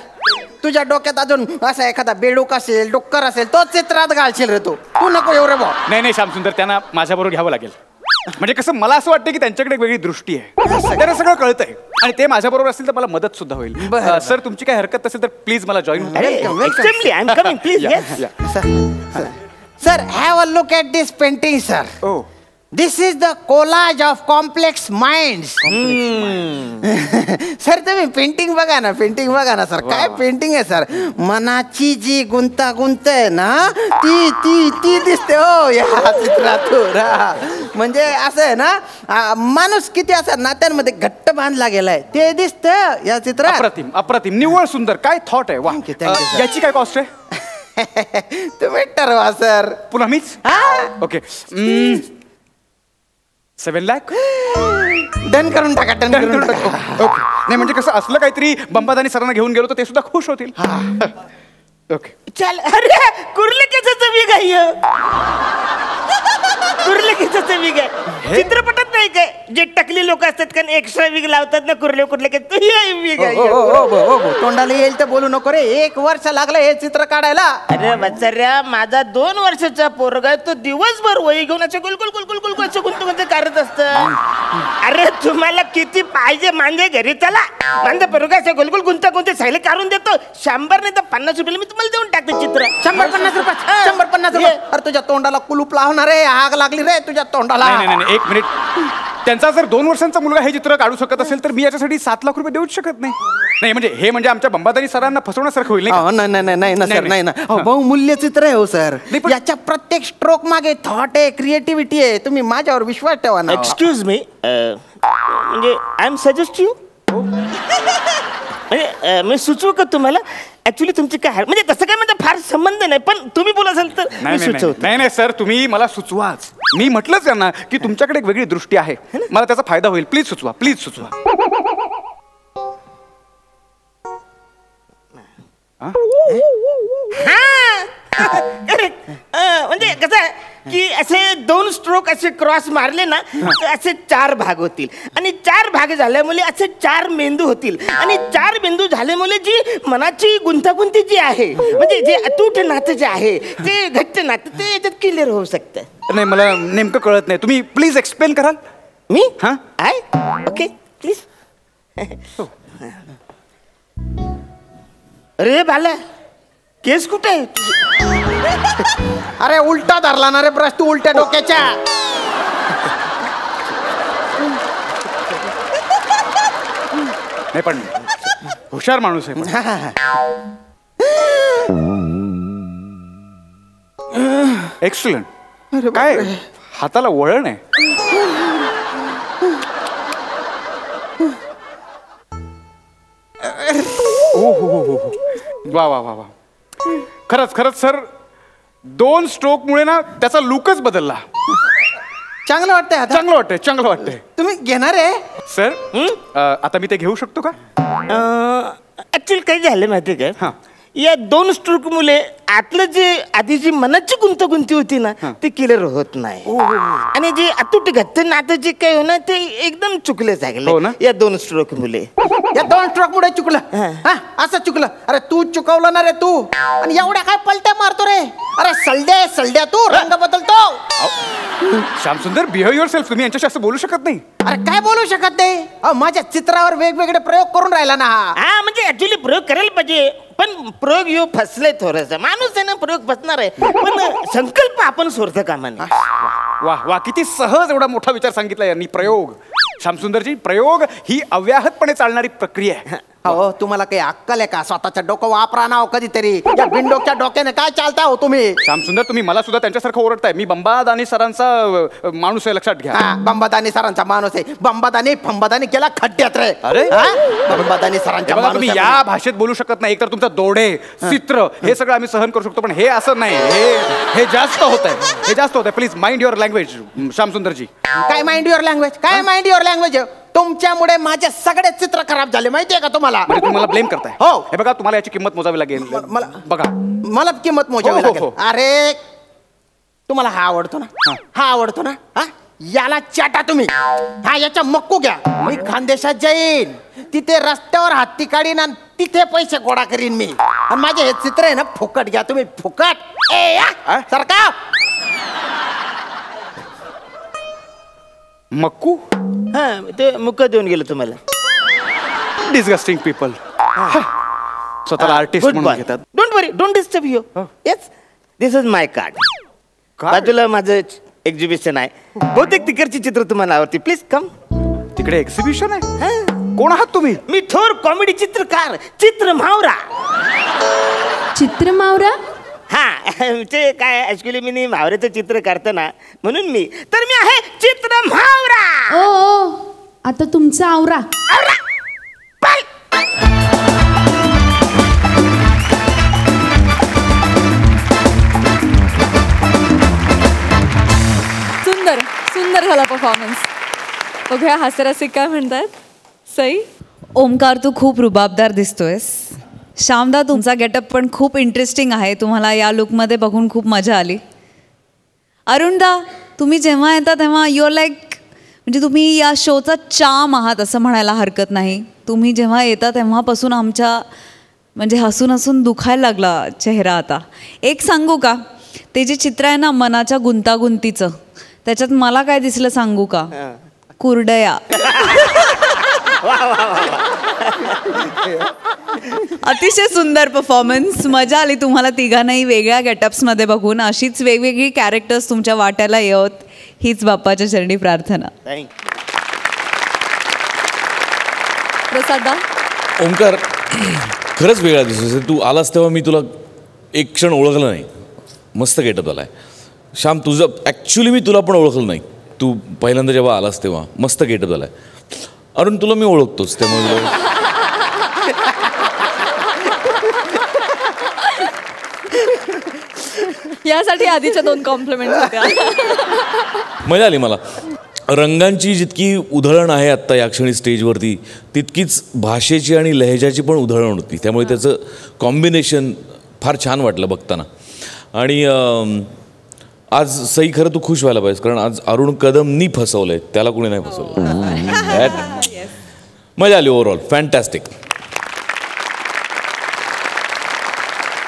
तुझ्या डोक्यात अजून असा एखादा बेडूक असेल, डुक्कर असेल, तो चित्रात घालशील रे. तू नको एवढं भाऊ. नाही श्यामसुंदर, त्यांना माझ्याबरोबर घ्यावं लागेल. म्हणजे कसं, मला असं वाटतं की त्यांच्याकडे एक वेगळी दृष्टी आहे, त्यांना सगळं कळतंय, आणि ते माझ्याबरोबर असतील तर मला मदत सुद्धा होईल. सर तुमची काही हरकत असेल तर प्लीज मला join. Sir, have a look at this painting, sir. Oh. This is the collage of complex minds. Sir तुम्ही पेंटिंग बघा ना सर. काय पेंटिंग आहे सर. मनाची जी गुंतागुंत आहे ना, ती दिसते हो या चित्रातून. म्हणजे असं आहे ना, माणूस किती असं नात्यांमध्ये घट्ट बांधला गेलाय ते दिसतं या चित्रात. अप्रतिम, निव्वळ सुंदर. काय थॉट आहे. वा, याची काय कॉस्ट आहे? तुम्ही ठरवा सर. पुन्हा मीच? ओके, 7 लाख डन करून टाका. ओके. नाही म्हणजे कसं, असलं काहीतरी बंबादानी सरांना घेऊन गेलो तर ते सुद्धा खुश होतील. ओके चल. अरे कुर्ले केसाचं विग आहे, कुर्ले केसाचं विग आहे. चित्रपटात नाही काय, जे टकली लोक असतात कारण एक्स्ट्रा विग लावतात ना कुर्ले कुठले के, विग आहे. तोंडाला येईल तर बोलू नको रे. 1 वर्ष लागलं हे चित्र काढायला. अरे बच्चाऱ्या, माझा 2 वर्षाचा पोरगा तो दिवसभर वही घेऊन असं गुलगुल असं गुंतगुंत करत असत. अरे तुम्हाला किती पाहिजे मांजे घरी चला. माझा पोरगा असं गुलगुल गुंतागुंत सायले काढून देतो. 100 नाही तर 50 रुपयाला मी तुम्हाला देऊन टाकते चित्र. 150 रुपये. अरे तुझ्या तोंडाला कुलूप लावणार आहे, आग लागली टाकली रे तुझ्या तोंडाला. नाही, एक मिनिट. त्यांचा जर 2 वर्षांचा मुलगा हे चित्र काढू शकत असेल तर मी याच्यासाठी 7 लाख रुपये देऊच शकत नाही. नाही म्हणजे हे म्हणजे आमच्या बंबादानी सरांना फसवण्यासारखं होईल. नाही ना सर, नाही ना. बहुमूल्य चित्र आहे हो सर. याच्या प्रत्येक स्ट्रोक मागे थॉट आहे, क्रिएटिव्हिटी आहे. तुम्ही माझ्यावर विश्वास ठेवा ना. एक्सक्यूज मी, म्हणजे आय एम सजेस्ट यू, म्हणजे मी सुचवू का तुम्हाला? ऍक्च्युली तुमची काय म्हणजे तसं काय म्हणजे फार संबंध नाही, पण तुम्ही बोला असाल तर मी सुचवतो. नाही सर, तुम्ही मला सुचवाच. मी म्हटलंच त्यांना की तुमच्याकडे एक वेगळी दृष्टी आहे, मला त्याचा फायदा होईल. प्लीज सुचवा, प्लीज सुचवा. म्हणजे कसं आहे की असे 2 स्ट्रोक असे क्रॉस मारले ना तर असे 4 भाग होतील, आणि 4 भाग झाल्यामुळे असे 4 मेंदू होतील, आणि 4 मेंदू झाल्यामुळे जी मनाची गुंतागुंती जी आहे, म्हणजे जे अतूट नातं जे आहे ते घट्ट नातं ते याच्यात क्लिअर होऊ शकतं. नाही मला नेमकं कळत नाही, तुम्ही प्लीज एक्सप्लेन कराल? मी आहे ओके प्लीज. अरे बाला, केस कुठे आहे? अरे उलटा धरला ना रे ब्रश तू उलट्या डोक्याच्या. नाही पण हुशार माणूस आहे. एक्सलंट. काय हाताला वळण आहे. हो. वा वा वा वा. खरंच सर, 2 स्ट्रोक मुळे ना त्याचा लुकच बदलला. चांगलं वाटतंय आता? चांगलं वाटतंय. तुम्ही घेणार आहे सर? आता मी ते घेऊ शकतो का? ऍक्च्युअली काय झालं माहिती का, या 2 स्ट्रोक मुले आतलं जे आधी जी मनाची गुंतागुंती होती ना ती क्लिअर होत नाही, आणि जे अतूट घट्ट नातं जे काही हो ना ते एकदम चुकले झाले या 2 स्ट्रोक मुले. या 2 स्ट्रोक मुळे चुकलं. असं चुकलं? अरे तू चुकवलं ना रे तू, आणि एवढ्या काय पलट्या मारतो रे? अरे सलड्या तू रंग बदलतो. Shyamsundar, behave your self. तुम्ही यांच्याशी असं बोलू शकत नाही. अरे काय बोलू शकत नाही? माझ्या चित्रावर वेगवेगळे प्रयोग करून राहिला ना हा. म्हणजे ऍक्च्युली प्रयोग करायला पाहिजे, पण प्रयोग येऊ फसले थोडस. माणूस आहे ना, प्रयोग फसणार आहे, पण संकल्प आपण सोडतं कामाने. वा, किती सहज एवढा मोठा विचार सांगितला यांनी. प्रयोग, श्यामसुंदरजी, प्रयोग ही अव्याहतपणे चालणारी प्रक्रिया आहे. हो, तुम्हाला काही अक्कल आहे का? स्वतःचं डोकं वापरा ना कधीतरी. या बिनडोकच्या डोक्याने काय चालता हो तुम्ही? श्यामसुंदर, तुम्ही मला सुद्धा त्यांच्यासारखं ओरडताय. मी बंबादानी सरांचा माणूस आहे, लक्षात घ्या. बंबादानी सरांचा माणूस आहे. फंबादानी केला खड्ड्यात रे. अरे बंबादानी सरांचा माणूस. तुम्ही या भाषेत बोलू शकत नाही. एकतर तुमचं दोडे, चित्र हे सगळं आम्ही सहन करू शकतो, पण हे असं नाही. हे जास्त होत आहे. Please mind your language Shyamsundarji. काय माइंड युअर लँग्वेज? काय माइंड युअर लँग्वेज? तुमच्यामुळे माझे सगळे चित्र खराब झाले, माहितीये का तुम्हाला? म्हणजे तुम्हाला ब्लेम करताय? हो. हे बघा, तुम्हाला याची किंमत मोजावी लागेल. मला किंमत मोजावी लागेल. अरे तुम्हाला हा आवडतो ना? हा, याला चाटा तुम्ही. याच्या मक्कू घ्या. मी खानदेशात जाईन, तिथे रस्त्यावर हत्ती काढीन आणि तिथे पैसे गोळा करीन मी. आणि माझे हे चित्र आहे ना, फुकट घ्या तुम्ही, फुकट. सरका मक्कू. ते मुक देऊन गेलं तुम्हाला. Disgusting people. स्वतःला आर्टिस्ट म्हणून घेतात. Don't worry, don't disturb you. Yes, this is my card. बाजूला माझं एक्झिबिशन आहे. बहुतेक तिकडची चित्र तुम्हाला आवडती. Please come. तिकडे एक्झिबिशन आहे? कोण आहात तुम्ही? मी थोर कॉमेडी चित्रकार चित्र मावरा. चित्र मावरा? ते काय ऍक्च्युली मी मावऱ्याचं चित्र काढतो ना, म्हणून मी आहे चित्र मावरा. ओ, आता तुमचं आवरा. सुंदर झाला परफॉर्मन्स. बघूया हास्यरसिक काय म्हणतात. सई? ओमकार, तू खूप रुबाबदार दिसतोयस. श्यामदा, तुमचा गेटअप पण खूप इंटरेस्टिंग आहे. तुम्हाला या लुकमध्ये बघून खूप मजा आली. अरुणदा, तुम्ही जेव्हा येता तेव्हा युअर लाईक, म्हणजे तुम्ही या शोचा चाम आहात असं म्हणायला हरकत नाही. तुम्ही जेव्हा येता तेव्हापासून आमच्या म्हणजे हसून हसून दुखायला लागला चेहरा आता. एक सांगू का, ते जे चित्र आहे ना मनाच्या गुंतागुंतीचं, त्याच्यात मला काय दिसलं सांगू का? कुरडया. अतिशय सुंदर परफॉर्मन्स. मजा आली तुम्हाला तिघांनाही वेगळ्या गेटअप्समध्ये बघून. अशीच वेगवेगळी कॅरेक्टर्स तुमच्या वाट्याला येत हीच बाप्पाच्या चरणी प्रार्थना. प्रसादा ओंकार खरंच वेगळा दिसतोस. तू आलास तेव्हा मी तुला एक क्षण ओळखलं नाही. मस्त गेटअप आलाय. श्याम तुझं ॲक्च्युली मी तुला पण ओळखलं नाही. तू पहिल्यांदा जेव्हा आलास तेव्हा मस्त गेटअप आलाय. अरुण तुला मी ओळखतोच त्यामुळे यासाठी आधीच्या 2 कॉम्प्लिमेंट होत्या. मजा आली मला. रंगांची जितकी उधळण आहे आत्ता या क्षणी स्टेजवरती तितकीच भाषेची आणि लहेजाची पण उधळण होती. त्यामुळे त्याचं कॉम्बिनेशन फार छान वाटलं बघताना. आणि आज सई खरं तू खुश व्हायला पाहिजेस कारण आज अरुण कदमनी फसवलंय, त्याला कुणी नाही फसवलं. मजा आली ओव्हरऑल. फॅन्टॅस्टिक.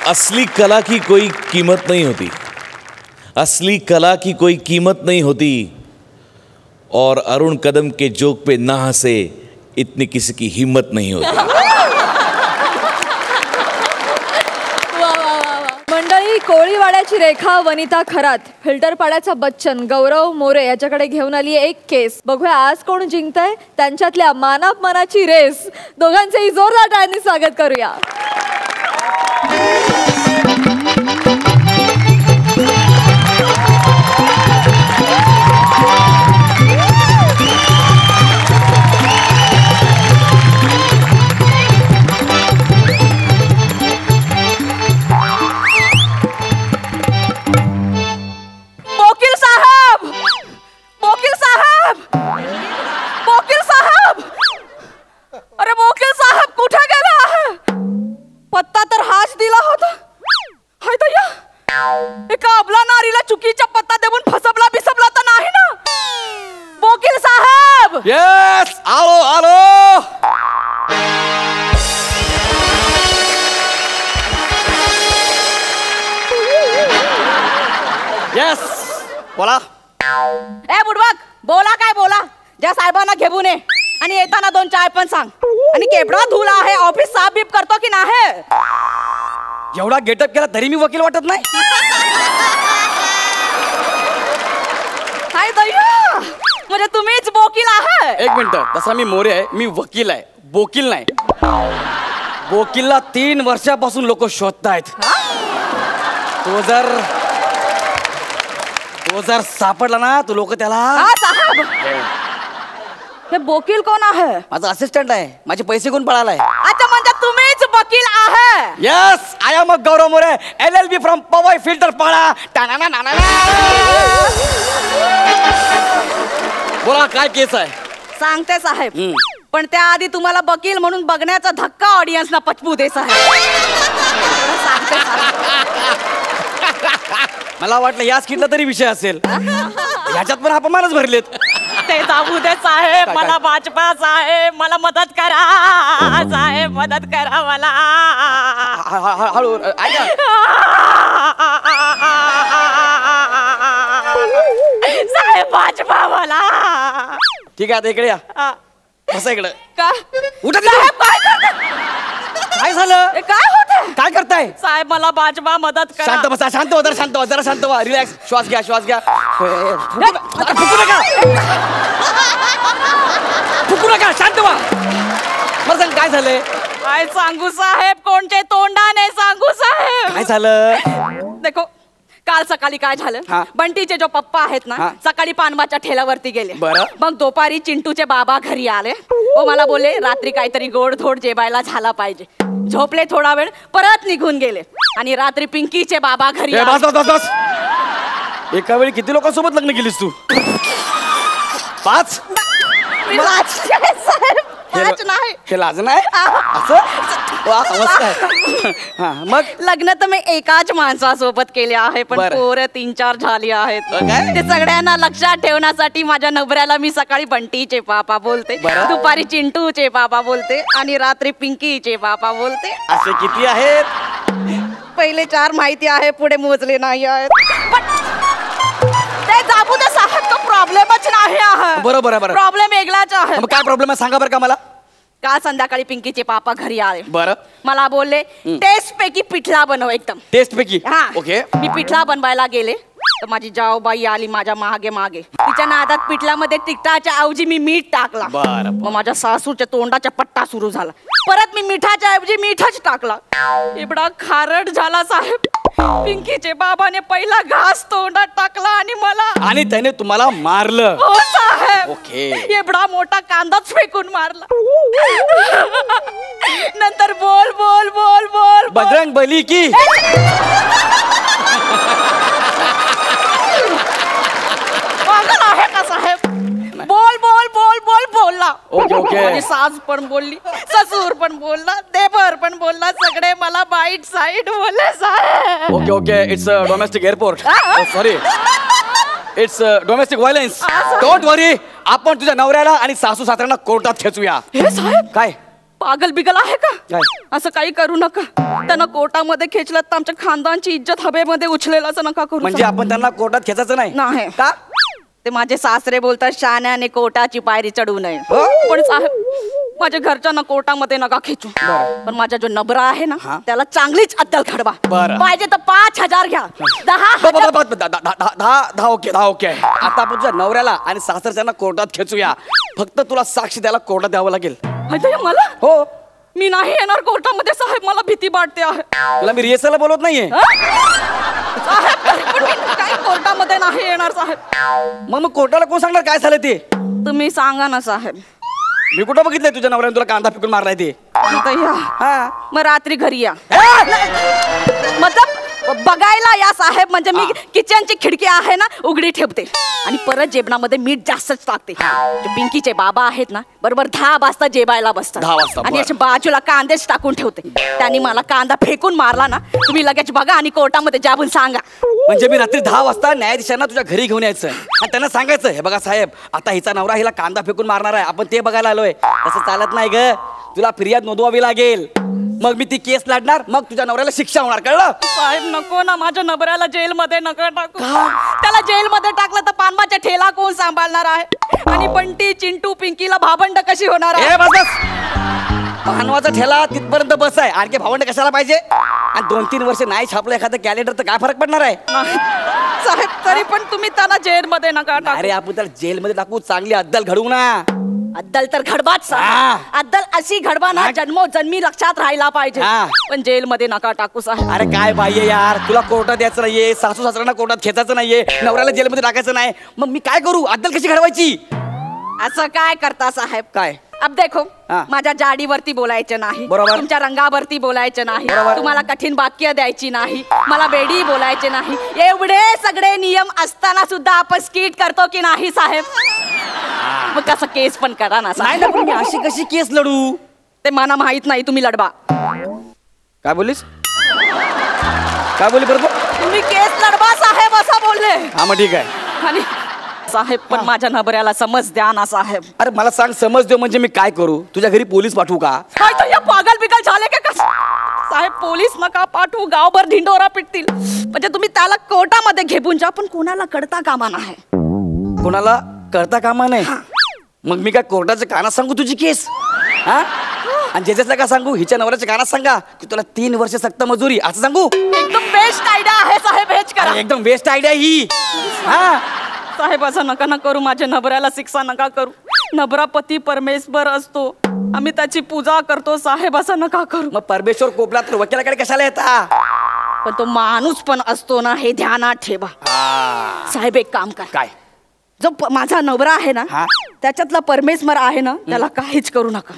असली कला की कोई कीमत नहीं होती, असली कला की कोई कीमत नहीं होती और अरुण कदम के जोक पे ना हंसे इतनी किसी की हिम्मत नहीं होती. मंडळी, कोळीवाड्याची रेखा वनिता खरात, फिल्टरपाड्याचा बच्चन गौरव मोरे याच्याकडे घेऊन आली एक केस. बघूया आज कोण जिंकतंय. त्यांच्यातल्या मानापमानाची रेस. दोघांचेही जोरदार टाळ्यांनी स्वागत करूया. वकील साहब, वकील साहब, वकील साहब, अरे वकील साहब कुठे गेला आहे? पत्ता तर हाच दिला होता. हाय दया, एका अबला नारीला चुकीचा पत्ता देऊन फसवला बिसवला तर नाही ना? वकील साहब. येस, आलो आलो. येस, बोला. ए बुडबक, बोला काय बोला. ज्या साहेबांना घेऊन ये आणि येताना 2 चाय पण सांग. आणि केवढा धुला आहे, ऑफिस साफ बीप करतो की नाही? एवढा गेटअप केला तरी मी वकील वाटत नाही. हाय दया, म्हणजे तुम्हीच वकील आहे? एक मिनिट, तसा मी मोरे आहे, मी वकील आहे, बोकील नाही. बोकीलला 3 वर्षापासून लोक शोधतायत. तो जर सापडला ना तो लोक त्याला. हा साहेब, हे वकील कोण आहे? माझा असिस्टंट आहे. माझे पैसे कोण पळालाय? अच्छा, म्हणजे तुम्हीच वकील आहे? Yes, I am a Gaurav More, LLB from Powai Filter Pada. बोला काय केस आहे? सांगते साहेब, पण त्याआधी तुम्हाला वकील म्हणून बघण्याचा धक्का ऑडियन्सना पचवू दे साहेब. सांगते साहेब. मला वाटलं या स्किटला तरी विषय असेल. ह्याच्यात पण अपमानच भरलेत. ते जाऊ दे साहेब, मला वाचपा साहेब, मला मदत करा साहेब, मदत करा मला. हळू साहेब वाचपा मला. ठीक आहे, आता इकडे या. बसा इकडे. का उठा साहेब? काय करता? काय झालं? काय होत? काय करताय? साहेब मला वाचपा, मदत करा. शांत बसा, शांत व्हा, जरा शांत व्हा. रिलॅक्स, श्वास घ्या, श्वास घ्या. फुकू नका, फुकू नका, शांत व्हा. मला सांग काय झालंय? काय सांगू साहेब, कोणते तोंडाने सांगू साहेब? काय झालं? देखो, काल सकाळी काय झालं, बंटीचे जो पप्पा आहेत ना, सकाळी पानवाच्या ठेल्यावरती गेले. मग दुपारी चिंटूचे बाबा घरी आले. हो, मला बोलले रात्री काहीतरी गोडधोड जेवायला झाला पाहिजे. झोपले थोडा वेळ, परत निघून गेले. आणि रात्री पिंकीचे बाबा घरी आले. एका वेळी किती लोकांसोबत लग्न केलीस तू? 5? साहेब, 5 नाही. हे लाज नाही असं? मग लग्न तर मी एकाच माणसासोबत केले आहे, पण पोरं 3-4 झाली आहेत. ते सगळ्यांना लक्षात ठेवण्यासाठी माझ्या नवऱ्याला मी सकाळी बंटीचे पापा बोलते, दुपारी चिंटूचे पापा बोलते आणि रात्री पिंकीचे पापा बोलते. असे किती आहेत? पहिले 4 माहिती आहे, पुढे मोजले नाही आहेत. ते जाबू दे साहेब, तो प्रॉब्लेमच नाही आहे. बरोबर आहे. प्रॉब्लेम वेगळाच आहे. मग काय प्रॉब्लेम आहे सांगा बरं का मला. काल संध्याकाळी पिंकीचे पापा घरी आले. बरं. मला बोलले टेस्ट पैकी पिठला बनव एकदम. टेस्ट पैकी? हा. ओके. मी पिठला बनवायला गेले. तर माझी जाऊबाई आली माझ्या मागे मागे. तिच्या नादात पिठल्यामध्ये तिखटाच्या ऐवजी मी मीठ टाकला. मग माझ्या सासूच्या तोंडाचा पट्टा सुरू झाला. परत मी मिठाच्या ऐवजी मीठच टाकला. एवढा खारट झाला साहेब. पिंकीचे बाबाने पहिला घास तोंडात टाकला आणि मला आणि त्याने तुम्हाला मारलं. हो साहेब. ओके. एवढा मोठा कांदाच फेकून मारला. नंतर बोल बोल बोल बोल बजरंग बली की पागल आहे का साहेब. बोल बोल बोल बोल बोलला. Okay okay. माझी सास पण बोलली, ससूर पण बोलला, देवर पण बोलला. सगळे मला बाईट साईड बोलले साहेब. Okay okay. It's domestic airport. Sorry, it's domestic violence. Don't worry. आपण तुझ्या नवऱ्याला आणि सासू सासऱ्यांना कोर्टात खेचूया. हे साहेब काय पागल बिगल आहे का. काय? असं काही करू नका. त्यांना कोर्टामध्ये खेचलं तर आमच्या खानदानची इज्जत हवेमध्ये उचलेल असं नका करू. म्हणजे आपण त्यांना कोर्टात खेचायचं नाही. नाही का? ते माझे सासरे बोलतात शाण्याने कोर्टाची पायरी चढू नये. पण साहेब माझ्या घरच्यांना कोर्टामध्ये नका खेचू. पण माझा जो नबरा आहे ना त्याला चांगलीच अद्दल खडवा. पाहिजे तर 5,000 घ्या. 10 ओके 10 ओके. आता आपण तुझ्या नवऱ्याला आणि सासरच्यांना कोर्टात खेचूया. फक्त तुला साक्ष द्यायला कोर्टात द्यावं लागेल. मला हो. मी नाही येणार कोर्टामध्ये साहेब. मला भीती वाटते आहे. तुला मी रिहर्सलला बोलत नाहीये साहेब. काय कोर्टामध्ये नाही येणार साहेब. मग कोर्टाला कोण सांगणार काय झालं ते. तुम्ही सांगा ना साहेब. मी कुठं बघितलंय तुझ्या नवऱ्याने तुला कांदा फेकून मारलाय ते. मग रात्री घरी या. मतलब बघायला या साहेब. म्हणजे मी किचनची खिडकी आहे ना उघडी ठेवते आणि परत जेवणामध्ये मीठ जास्तच टाकते. जे पिंकीचे बाबा आहेत ना बरोबर 10 वाजता जेवायला बसतात. 10 वाजता. आणि अशा बाजूला कांदेच टाकून ठेवते. त्यांनी मला कांदा फेकून मारला ना तुम्ही लगेच बघा आणि कोर्टामध्ये जाऊन सांगा. म्हणजे मी रात्री 10 वाजता न्यायाधीशांना तुझ्या घरी घेऊन यायचं आणि त्यांना सांगायचं हे बघा साहेब आता हिचा नवरा हिला कांदा फेकून मारणार आहे. आपण ते बघायला आलोय. तसं चालत नाही ग. तुला फिर्याद नोंदवावी लागेल. मग मी ती केस लढणार. मग तुझ्या नवऱ्याला शिक्षा होणार. कळलं साहेब. नको ना माझ्या नबऱ्याला जेलमध्ये नका टाकू. त्याला जेलमध्ये टाकलं तर पानबाचा ठेला कोण सांभाळणार आहे. आणि बंटी चिंटू पिंकीला भावंड कशी होणार आहे. पानवाचा ठेला तिथपर्यंत बस आहे. आणखी भावंड कशाला पाहिजे. आणि 2-3 वर्ष नाही छापलं एखादं कॅलेंडर तर काय फरक पडणार आहे साहेब. तरी पण तुम्ही त्याला जेलमध्ये नका टाकू. अरे आपण त्याला जेलमध्ये टाकू. चांगली अद्दल घडवू ना. अद्दल तर घडवाच. अद्दल अशी घडवा ना जन्मोजन्मी लक्षात राहायला पाहिजे. पण जेलमध्ये नका टाकू साहेब. अरे काय पाहिजे यार. तुला कोर्टात द्यायचं नाहीये. सासू सासऱ्यांना कोर्टात खेचायचं नाहीये. नवऱ्याला जेलमध्ये टाकायचं नाही. मग मी काय करू. अद्दल कशी घडवायची. असं काय करता साहेब. काय अब देखो माझ्या जाडीवरती बोलायचं नाही. बरोबर. तुमच्या रंगावरती बोलायचं नाही. तुम्हाला कठीण वाक्य द्यायची नाही. मला बेडी बोलायचे नाही. एवढे सगळे नियम असताना सुद्धा आपण स्किट करतो की नाही साहेब. मग कसं केस पण करा ना साहेब. नाही ना अशी कशी केस लढू. ते मला माहित नाही. तुम्ही लढवा. काय बोललीस. काय बोलली बरोबर. तुम्ही केस लढवा साहेब असं बोलले. हा मग ठीक आहे. आणि साहेब पण माझ्या नबऱ्याला समज द्या ना साहेब. अरे मला सांग समज देऊ म्हणजे मी काय करू. तुझ्या घरी पोलीस पाठवू का. काय तर या पागल बिगल झाले का साहेब. पोलीस नका पाठवू. गावभर ढिंडोरा पिटतील. म्हणजे तुम्ही त्याला कोर्टामध्ये घेऊन जा. पण कोणाला कळता कामा नाही. कोणाला कळता कामा नाही. मग मी काय कोर्टाच्या कानात सांगू तुझी केस. आणि ज्याच्यातल्या का सांगू. हिच्या नवऱ्याच्या कानात सांगा की तुला 3 वर्ष सक्त मजुरी असं सांगू. एकदम बेस्ट आयडिया आहे साहेब. हेच करा. एकदम बेस्ट आयडिया ही. साहेब असं नका ना करू. माझ्या नबऱ्याला शिक्षा नका करू. नबरा पती परमेश्वर असतो. आम्ही त्याची पूजा करतो साहेब. असं नका करू. मग परमेश्वर कोपला तर वकिलाकडे कशाला येता. पण तो माणूस पण असतो ना हे ध्यानात ठेवा साहेब. एक काम कर. काय. जो माझा नवरा आहे ना त्याच्यातला परमेश्वर आहे ना त्याला काहीच करू नका.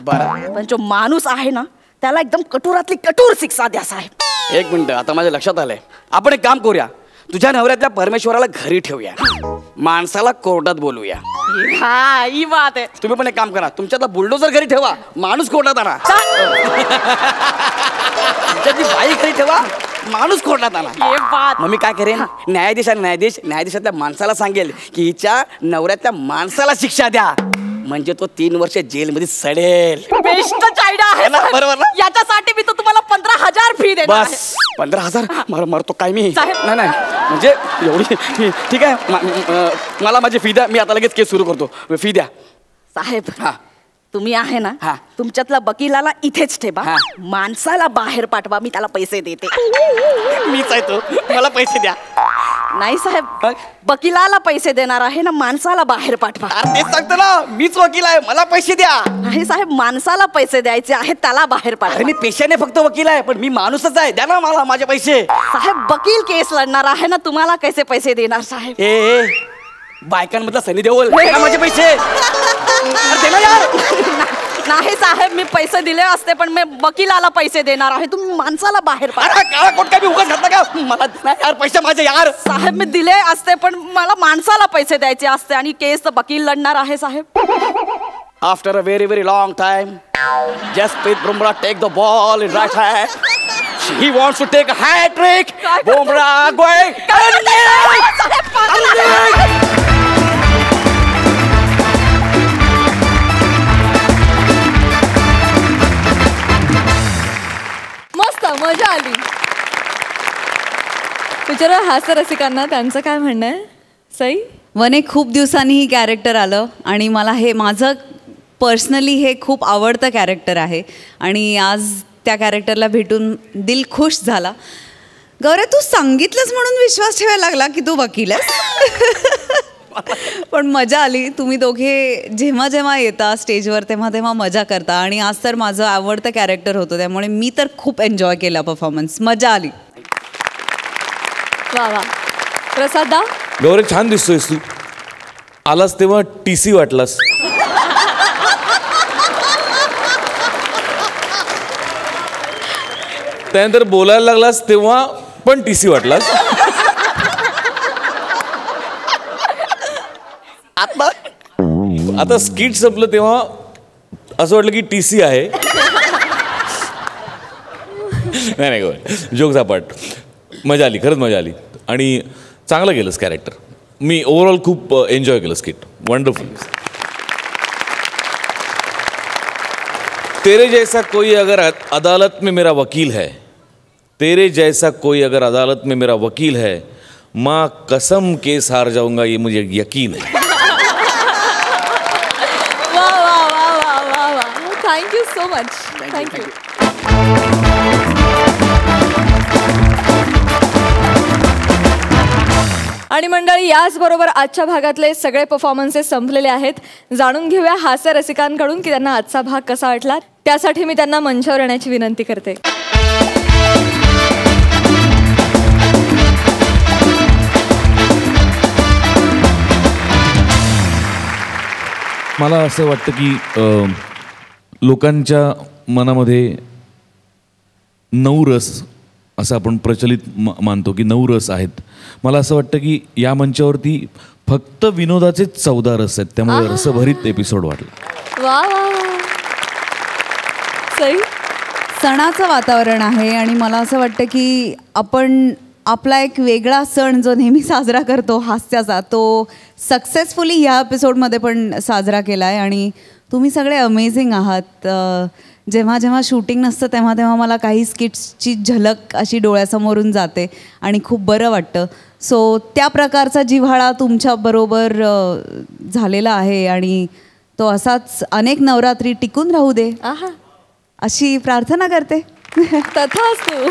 पण जो माणूस आहे ना त्याला एकदम कठोरातली कठोर शिक्षा द्या साहेब. 1 मिनिट. आता माझ्या लक्षात आलंय. आपण एक काम करूया. तुझ्या नवऱ्यातल्या परमेश्वराला घरी ठेवूया. माणसाला कोर्टात बोलूया. हा ही बात आहे. तुम्ही पण एक काम करा. तुमच्यातला बुलडोजर घरी ठेवा. माणूस कोर्टात आणा. तुमच्यातली बाई घरी ठेवा. माणूस कोर्टात आला. मग मी काय करेन. न्यायाधीशातल्या माणसाला सांगेल की हिच्या नवऱ्यातल्या माणसाला शिक्षा द्या. म्हणजे तो 3 वर्ष जेलमध्ये सडेल. बेस्ट आयडिया आहे बरोबर ना. याच्यासाठी मी तो तुम्हाला 15,000 फी देणार. बस 15,000 मरतो काय मी. नाही म्हणजे एवढी ठीक आहे. मला माझी फी द्या. मी आता लगेच केस सुरू करतो. फी द्या साहेब. तुम्ही आहे ना हा. तुमच्यातला वकिलाला इथेच ठेवा, हा. माणसाला बाहेर पाठवा, मी त्याला पैसे देते. मीच आहे तो, मला पैसे द्या. नाही साहेब, वकिलाला पैसे देणार आहे ना, माणसाला बाहेर पाठवा. अरे तेच सांगतो ना, मीच वकील आहे, मला पैसे द्या. नाही साहेब, माणसाला पैसे द्यायचे आहेत, त्याला बाहेर अरे पाठवा. मी पेशाने फक्त वकील आहे, पण मी माणूसच आहे, द्या ना मला माझे पैसे. साहेब, वकील केस लढणार आहे ना, तुम्हाला कैसे पैसे देणार साहेब? ए बायकांमधला सनी देओल, दे ना माझे पैसे. अरे दे ना यार. नाही साहेब, मी पैसे दिले असते, पण मी वकिलाला पैसे देणार आहे, तुम्ही माणसाला बाहेर पाठवा. अरे काळा कोट काय मी उगाच घातला का? मला दे ना यार पैसे माझे यार. साहेब, मी दिले असते, पण मला माणसाला पैसे द्यायचे असते, आणि केस वकील लढणार आहे साहेब. After a very very long time, Jasprit Bumrah take the ball in right hand. He wants to take a hat trick. Bumrah going. मस्त मजा आली. विचारा हास्य रसिकांना त्यांचं काय म्हणणं आहे. सई, वने खूप दिवसांनी ही कॅरेक्टर आलं आणि मला हे माझं पर्सनली हे खूप आवडतं कॅरेक्टर आहे आणि आज त्या कॅरेक्टरला भेटून दिल खुश झाला. गौऱ्या, तू सांगितलंच म्हणून विश्वास ठेवायला लागला की तू वकील आहेस. पण मजा आली. तुम्ही दोघे जेव्हा जेव्हा येता स्टेजवर तेव्हा तेव्हा मजा करता आणि आज तर माझं आवडतं कॅरेक्टर होतं, त्यामुळे मी तर खूप एन्जॉय केला परफॉर्मन्स. मजा आली. वा वा. प्रसादा, गौरे, छान दिसतोयस तू. आलास तेव्हा TC वाटलास. त्यानंतर बोलायला लागलास तेव्हा पण TC वाटलास. आता स्किट संपलं तेव्हा असं वाटलं की TC आहे. नाही नाही गौरे, जोक झापाट. मजा आली, खरंच मजा आली आणि चांगलं केलंस कॅरेक्टर. मी ओव्हरऑल खूप एन्जॉय केलं स्किट. वंडरफुल. तेरे जैसा कोई अगर अदालत में मेरा वकील है, तेरे जैसा कोई अगर अदालत में मेरा वकील है, माँ कसम केस हार जाऊंगा ये मुझे यकीन है. वा वा वा वा वा वा. Thank you so much. थँक्यू. आणि मंडळी, याचबरोबर आजच्या भागातले सगळे परफॉर्मन्सेस संपलेले आहेत. जाणून घेऊया हास्य रसिकांकडून की त्यांना आजचा भाग कसा वाटला. त्यासाठी मी त्यांना मंचावर येण्याची विनंती करते. मला असं वाटतं की लोकांच्या मनामध्ये 9 रस असं आपण प्रचलित मानतो की 9 रस आहेत. मला असं वाटतं की या मंचावरती फक्त विनोदाचेच 14 रस आहेत, त्यामुळे रसभरीत एपिसोड वाटला. वा वा वा. सई, सणाचं वातावरण आहे आणि मला असं वाटतं की आपण आपला एक वेगळा सण जो नेहमी साजरा करतो हास्याचा, तो सक्सेसफुली ह्या एपिसोडमध्ये पण साजरा केला आहे आणि तुम्ही सगळे अमेझिंग आहात. जेव्हा जेव्हा शूटिंग नसतं तेव्हा तेव्हा मला काही स्किट्सची झलक अशी डोळ्यासमोरून जाते आणि खूप बरं वाटतं. सो त्या प्रकारचा जिव्हाळा तुमच्याबरोबर झालेला आहे आणि तो असाच अनेक नवरात्री टिकून राहू दे आहा, अशी प्रार्थना करते. तथास्तु.